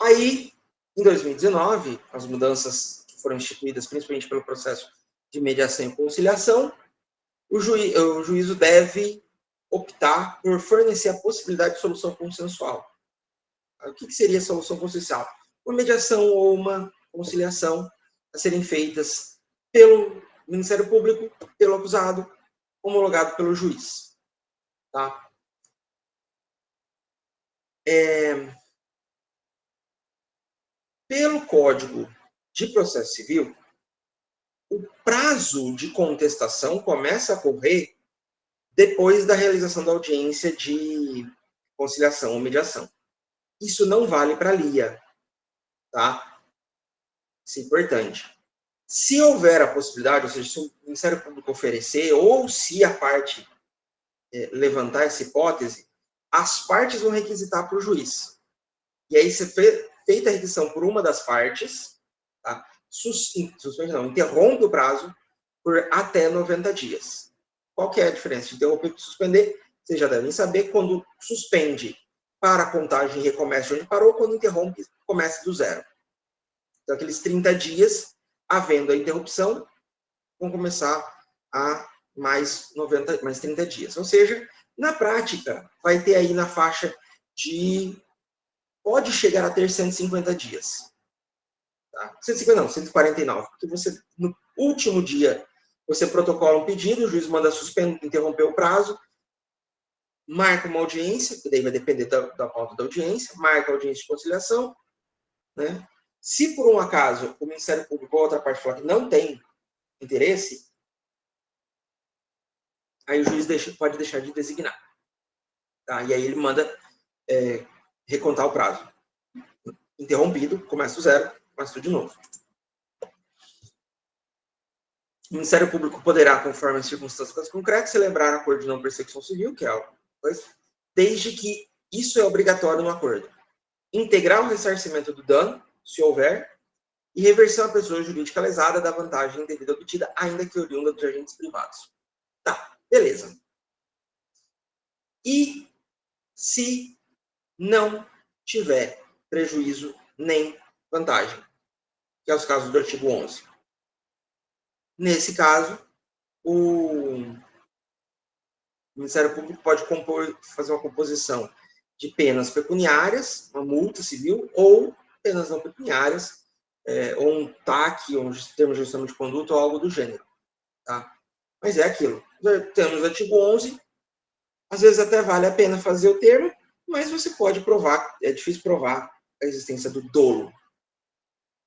Aí, em 2019, as mudanças que foram instituídas principalmente pelo processo de mediação e conciliação, o juízo deve optar por fornecer a possibilidade de solução consensual. O que seria a solução consensual? Uma mediação ou uma conciliação a serem feitas pelo Ministério Público, pelo acusado, homologado pelo juiz. Tá? Pelo Código de Processo Civil, o prazo de contestação começa a correr depois da realização da audiência de conciliação ou mediação. Isso não vale para a LIA, tá? Isso é importante. Se houver a possibilidade, ou seja, se o Ministério Público oferecer, ou se a parte levantar essa hipótese, as partes vão requisitar para o juiz. E aí, se feita a requisição por uma das partes, tá? Interrompe o prazo por até 90 dias. Qual que é a diferença de interromper e suspender? Vocês já devem saber, quando suspende, para a contagem e recomeça onde parou, quando interrompe, começa do zero. Então, aqueles 30 dias, havendo a interrupção, vão começar a mais 30 dias. Ou seja, na prática, vai ter aí na faixa de... Pode chegar a ter 150 dias. Tá? 150 não, 149. Porque você, no último dia, você protocola um pedido, o juiz manda suspender, interromper o prazo, marca uma audiência, que daí vai depender da pauta da audiência, marca a audiência de conciliação, né? Se por um acaso o Ministério Público ou outra parte falar que não tem interesse, aí o juiz pode deixar de designar. Tá? E aí ele manda recontar o prazo. Interrompido, começa do zero, começa tudo de novo. O Ministério Público poderá, conforme as circunstâncias concretas, celebrar acordo de não persecução civil, que é algo, desde que isso é obrigatório no acordo. Integrar o ressarcimento do dano, se houver, e reversão à pessoa jurídica lesada da vantagem indevida obtida, ainda que oriunda dos agentes privados. Tá, beleza. E se não tiver prejuízo nem vantagem, que é os casos do artigo 11. Nesse caso, o Ministério Público pode fazer uma composição de penas pecuniárias, uma multa civil, ou penas não pecuniárias, ou um TAC, ou um termo de ajustamento de conduta, ou algo do gênero. Tá? Mas é aquilo. Temos o artigo 11, às vezes até vale a pena fazer o termo, mas você pode provar, é difícil provar a existência do dolo.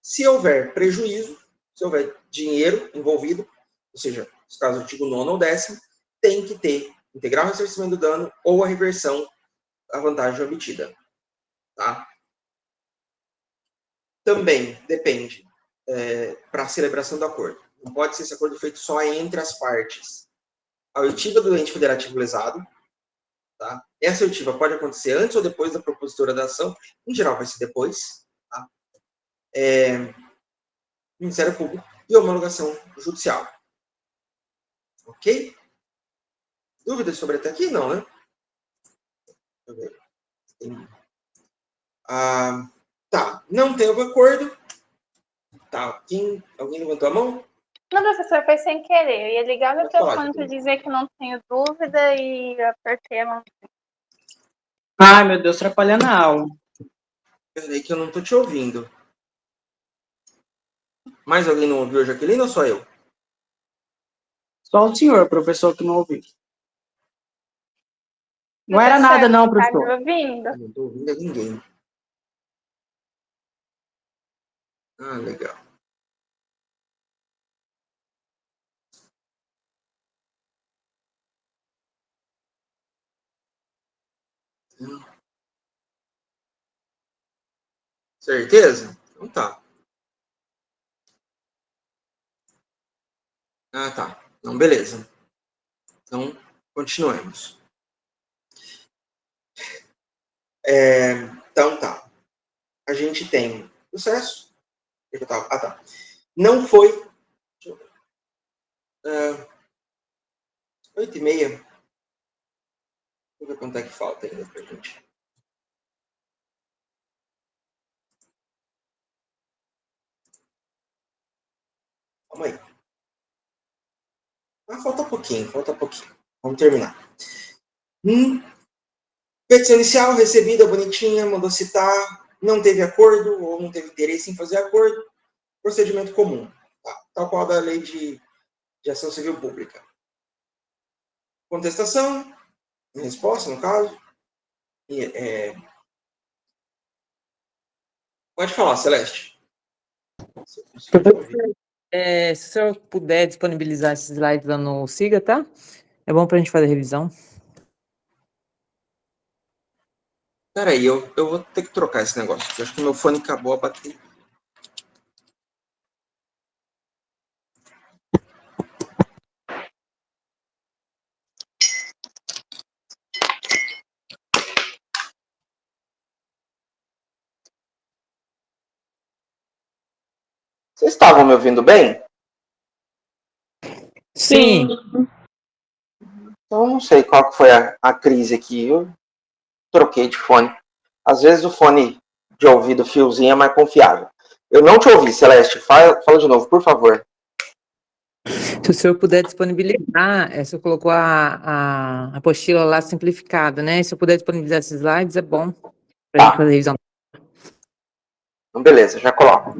Se houver prejuízo, se houver dinheiro envolvido, ou seja, nos casos do artigo 9º ou 10º, tem que ter integral ressarcimento do dano ou a reversão da vantagem obtida. Tá? Também depende para a celebração do acordo. Não pode ser esse acordo feito só entre as partes. A oitiva do ente federativo lesado, tá? Essa oitiva pode acontecer antes ou depois da propositura da ação. Em geral, vai ser depois. Tá? Ministério Público e homologação judicial. Ok? Dúvidas sobre até aqui? Não, né? Deixa eu ver. Tá. Não tem algum acordo. Tá. Alguém levantou a mão? Não, professor, foi sem querer. Eu ia ligar meu Pode falar, telefone para dizer que não tenho dúvida e apertei a mão. Ai, meu Deus, atrapalhando a aula. Peraí que eu não tô te ouvindo. Mais alguém não ouviu a Jaqueline ou só eu? Só o senhor, professor, que não ouviu. Não era nada, não, Tá me professor. ouvindo? Eu não tô ouvindo a ninguém. Ah, legal. Certeza? Então tá. Ah, tá. Então, beleza. Então, continuemos. Então, tá. A gente tem sucesso. Ah, tá. Não foi. 8h30. Deixa eu ver quanto é que falta ainda pra gente. Calma aí. Ah, falta pouquinho. Vamos terminar. Petição inicial, recebida, bonitinha, mandou citar, não teve acordo ou não teve interesse em fazer acordo, procedimento comum, tá? Tal qual da lei de ação civil pública. Contestação, resposta, no caso. Pode falar, Celeste. Se o senhor puder disponibilizar esses slides lá no Siga, tá? É bom para a gente fazer revisão. Peraí, eu vou ter que trocar esse negócio, porque eu acho que meu fone acabou a bateria. Vocês estavam me ouvindo bem? Sim. Então, não sei qual foi a crise aqui. Eu troquei de fone. Às vezes o fone de ouvido fiozinho é mais confiável. Eu não te ouvi, Celeste. Fala de novo, por favor. Se o senhor puder disponibilizar, o senhor colocou a apostila lá simplificada, né? Se eu puder disponibilizar esses slides, é bom para a gente fazer revisão. Então, beleza, já coloco.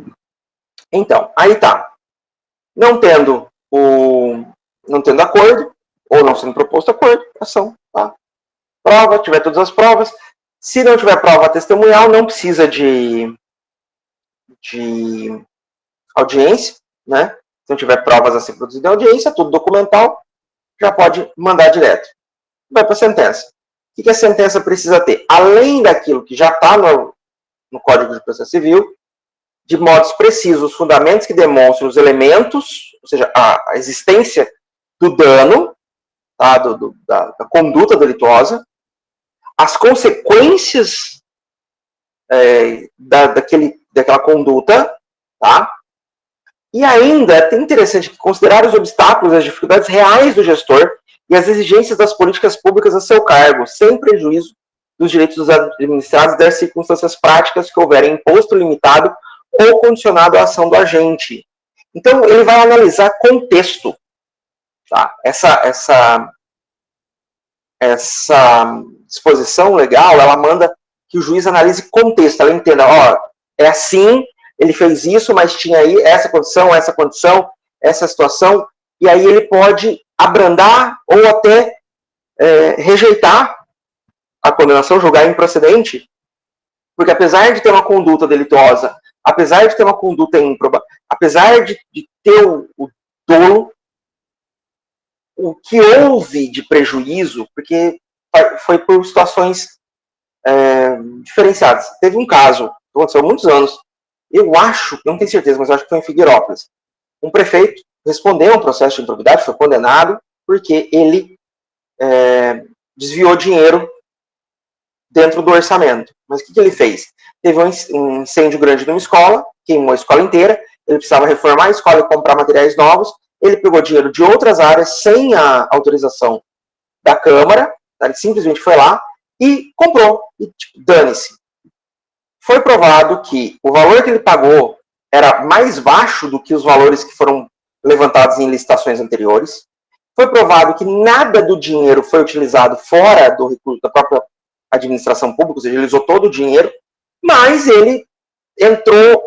Então, aí tá. Não tendo acordo, ou não sendo proposto acordo, ação, tá? Prova, tiver todas as provas. Se não tiver prova testemunhal, não precisa de audiência, né? Se não tiver provas a ser produzidas em audiência, tudo documental, já pode mandar direto. Vai para a sentença. O que a sentença precisa ter? Além daquilo que já está no Código de Processo Civil, de modos precisos, os fundamentos que demonstram os elementos, ou seja, a existência do dano, tá? da conduta delituosa, as consequências daquela conduta, tá? E ainda é interessante considerar os obstáculos e as dificuldades reais do gestor e as exigências das políticas públicas a seu cargo, sem prejuízo dos direitos dos administrados das circunstâncias práticas que houverem imposto limitado ou condicionado à ação do agente. Então, ele vai analisar contexto. Tá? Essa disposição legal, ela manda que o juiz analise contexto, ela entenda, é assim, ele fez isso, mas tinha aí essa condição, essa situação, e aí ele pode abrandar ou até rejeitar a condenação, julgar improcedente, porque apesar de ter uma conduta delituosa, apesar de ter uma conduta ímproba, apesar de ter o dolo, o que houve de prejuízo, porque foi por situações diferenciadas. Teve um caso, que aconteceu há muitos anos, eu acho, não tenho certeza, mas eu acho que foi em Figueirópolis. Um prefeito respondeu a um processo de improbidade, foi condenado, porque ele desviou dinheiro dentro do orçamento. Mas o que ele fez? Teve um incêndio grande numa escola, queimou a escola inteira, ele precisava reformar a escola e comprar materiais novos, ele pegou dinheiro de outras áreas sem a autorização da Câmara, ele simplesmente foi lá e comprou, e dane-se. Foi provado que o valor que ele pagou era mais baixo do que os valores que foram levantados em licitações anteriores. Foi provado que nada do dinheiro foi utilizado fora do recurso da própria administração pública, ou seja, ele usou todo o dinheiro, mas ele entrou,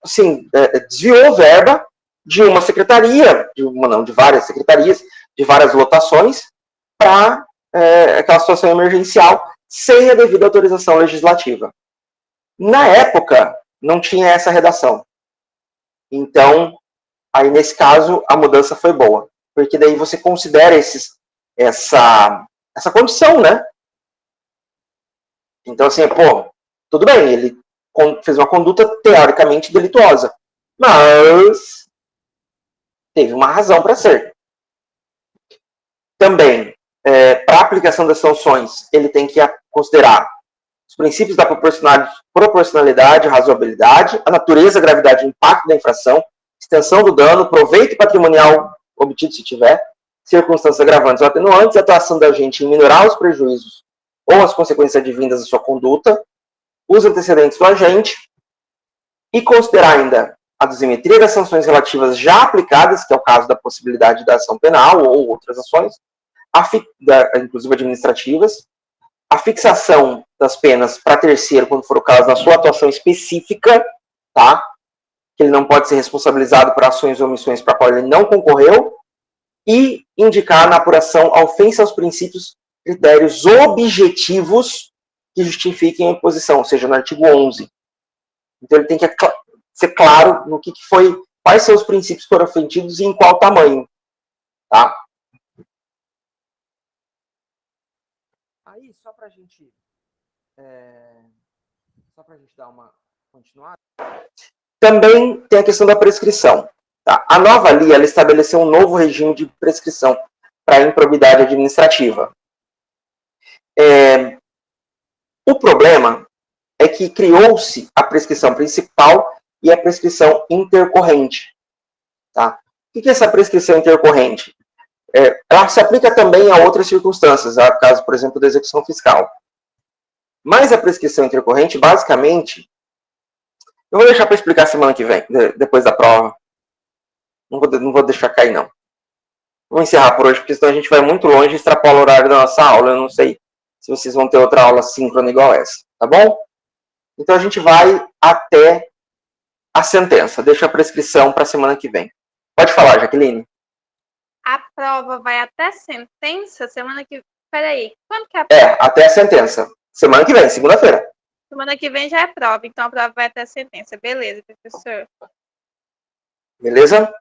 assim, desviou verba de uma secretaria, de várias secretarias, de várias lotações, para aquela situação emergencial, sem a devida autorização legislativa. Na época, não tinha essa redação. Então, aí nesse caso, a mudança foi boa. Porque daí você considera essa condição, né? Então, assim, pô, tudo bem, ele fez uma conduta teoricamente delituosa, mas teve uma razão para ser. Também, para a aplicação das sanções, ele tem que considerar os princípios da proporcionalidade, razoabilidade, a natureza, a gravidade e impacto da infração, extensão do dano, proveito patrimonial obtido se tiver, circunstâncias agravantes ou atenuantes, atuação da agente em minorar os prejuízos ou as consequências advindas da sua conduta, os antecedentes do agente, e considerar ainda a dosimetria das sanções relativas já aplicadas, que é o caso da possibilidade da ação penal ou outras ações, inclusive administrativas, a fixação das penas para terceiro, quando for o caso, na sua atuação específica, tá? Que ele não pode ser responsabilizado por ações ou omissões para a qual ele não concorreu, e indicar na apuração a ofensa aos princípios, critérios objetivos que justifiquem a imposição, ou seja, no artigo 11. Então ele tem que ser claro no que foi, quais são os princípios que foram ofendidos e em qual tamanho, tá? Aí, só para a gente dar uma continuada, também tem a questão da prescrição. Tá? A nova lei, ela estabeleceu um novo regime de prescrição para a improbidade administrativa. O problema é que criou-se a prescrição principal e a prescrição intercorrente. Tá? O que é essa prescrição intercorrente? Ela se aplica também a outras circunstâncias, no caso, por exemplo, da execução fiscal. Mas a prescrição intercorrente, basicamente, eu vou deixar para explicar semana que vem, depois da prova. Não vou deixar cair, não. Vou encerrar por hoje, porque senão a gente vai muito longe e extrapola o horário da nossa aula. Eu não sei se vocês vão ter outra aula síncrona igual essa, tá bom? Então a gente vai até a sentença. Deixa a prescrição para a semana que vem. Pode falar, Jaqueline. A prova vai até sentença semana que... Peraí, quando que é a prova? Até a sentença. Semana que vem, segunda-feira. Semana que vem já é prova, então a prova vai até sentença. Beleza, professor. Beleza?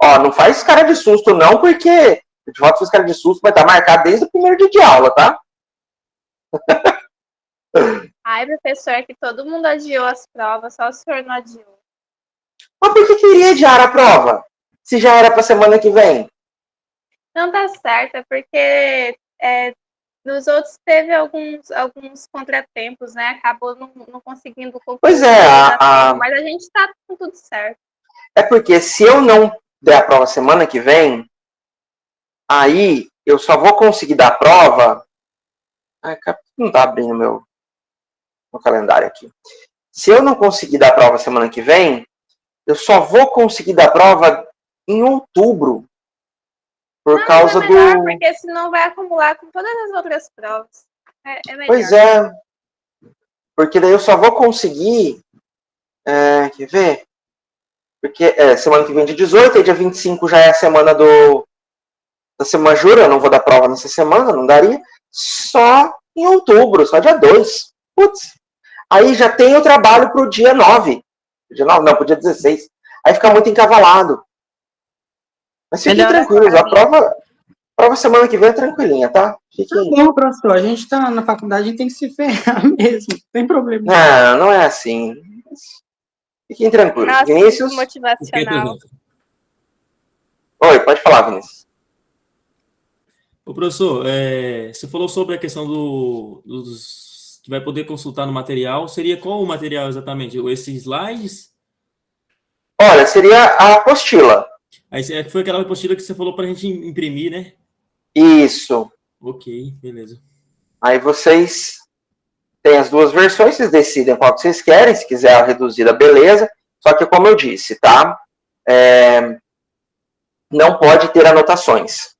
Ó, não faz cara de susto não, porque de volta fez cara de susto, vai estar marcado desde o primeiro dia de aula, tá? Ai, professor, é que todo mundo adiou as provas, só o senhor não adiou. Mas por que queria adiar a prova? Se já era para semana que vem? Não tá certo, é porque nos outros teve alguns contratempos, né? Acabou não conseguindo concluir. Pois é, mas a gente tá com tudo certo. É porque se eu não der a prova semana que vem, aí eu só vou conseguir dar a prova... Ai, não tá abrindo meu calendário aqui. Se eu não conseguir dar a prova semana que vem, eu só vou conseguir dar a prova em outubro. Por causa melhor, porque senão vai acumular com todas as outras provas. É melhor. Pois é. Porque daí eu só vou conseguir... quer ver? Porque semana que vem de 18, e dia 25 já é a semana da semana jura, eu não vou dar prova nessa semana, não daria. Só em outubro, só dia 2. Putz. Aí já tem o trabalho para o dia 9. Dia 9 não, para o dia 16. Aí fica muito encavalado. Mas fiquem tranquilos, a prova semana que vem é tranquilinha, tá? Fiquem... Tá bom, professor, a gente tá na faculdade, a gente tem que se ferrar mesmo, não tem problema. Não é assim. Fiquem tranquilos. Nossa, Vinícius? motivacional. Oi, pode falar, Vinícius. Ô, professor, você falou sobre a questão dos que vai poder consultar no material. Seria qual o material exatamente? Esses slides? Olha, seria a apostila. Aí foi aquela apostila que você falou para a gente imprimir, né? Isso. Ok, beleza. Aí vocês têm as duas versões, vocês decidem qual que vocês querem. Se quiser a reduzida, beleza. Só que, como eu disse, tá? Não pode ter anotações.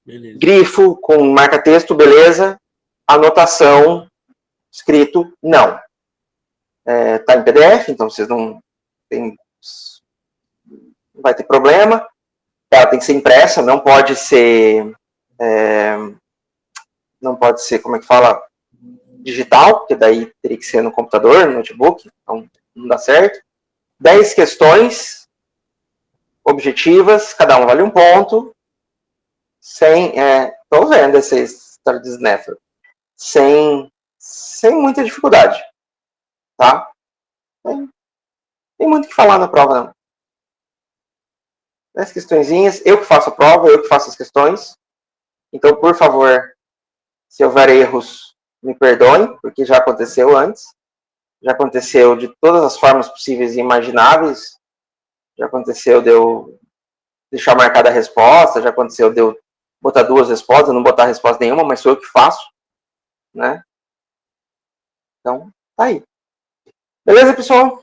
Beleza. Grifo com marca-texto, beleza. anotação escrito, não. Tá em PDF, então vocês não vai ter problema. Ela tem que ser impressa, não pode ser, como é que fala, digital, porque daí teria que ser no computador, no notebook, então não dá certo. 10 questões objetivas, cada um vale um ponto, tô vendo essa história de Snapper, sem muita dificuldade, tá? Tem muito o que falar na prova, não. 10 questõezinhas, eu que faço a prova, eu que faço as questões, então, por favor, se houver erros, me perdoem, porque já aconteceu antes, já aconteceu de todas as formas possíveis e imagináveis, já aconteceu de eu deixar marcada a resposta, já aconteceu de eu botar 2 respostas, não botar resposta nenhuma, mas sou eu que faço, né? Então, tá aí. Beleza, pessoal?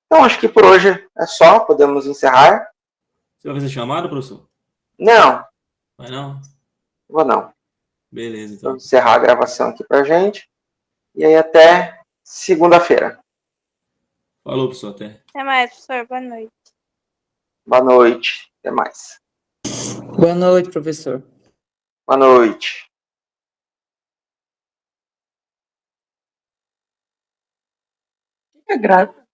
Então, acho que por hoje é só, podemos encerrar. Você vai fazer chamada, professor? Não, Vai não? vou não. Beleza, então. Vou encerrar a gravação aqui pra gente. E aí, até segunda-feira. Falou, professor, até. Até mais, professor. Boa noite. Boa noite. Até mais. Boa noite, professor. Boa noite. É grato.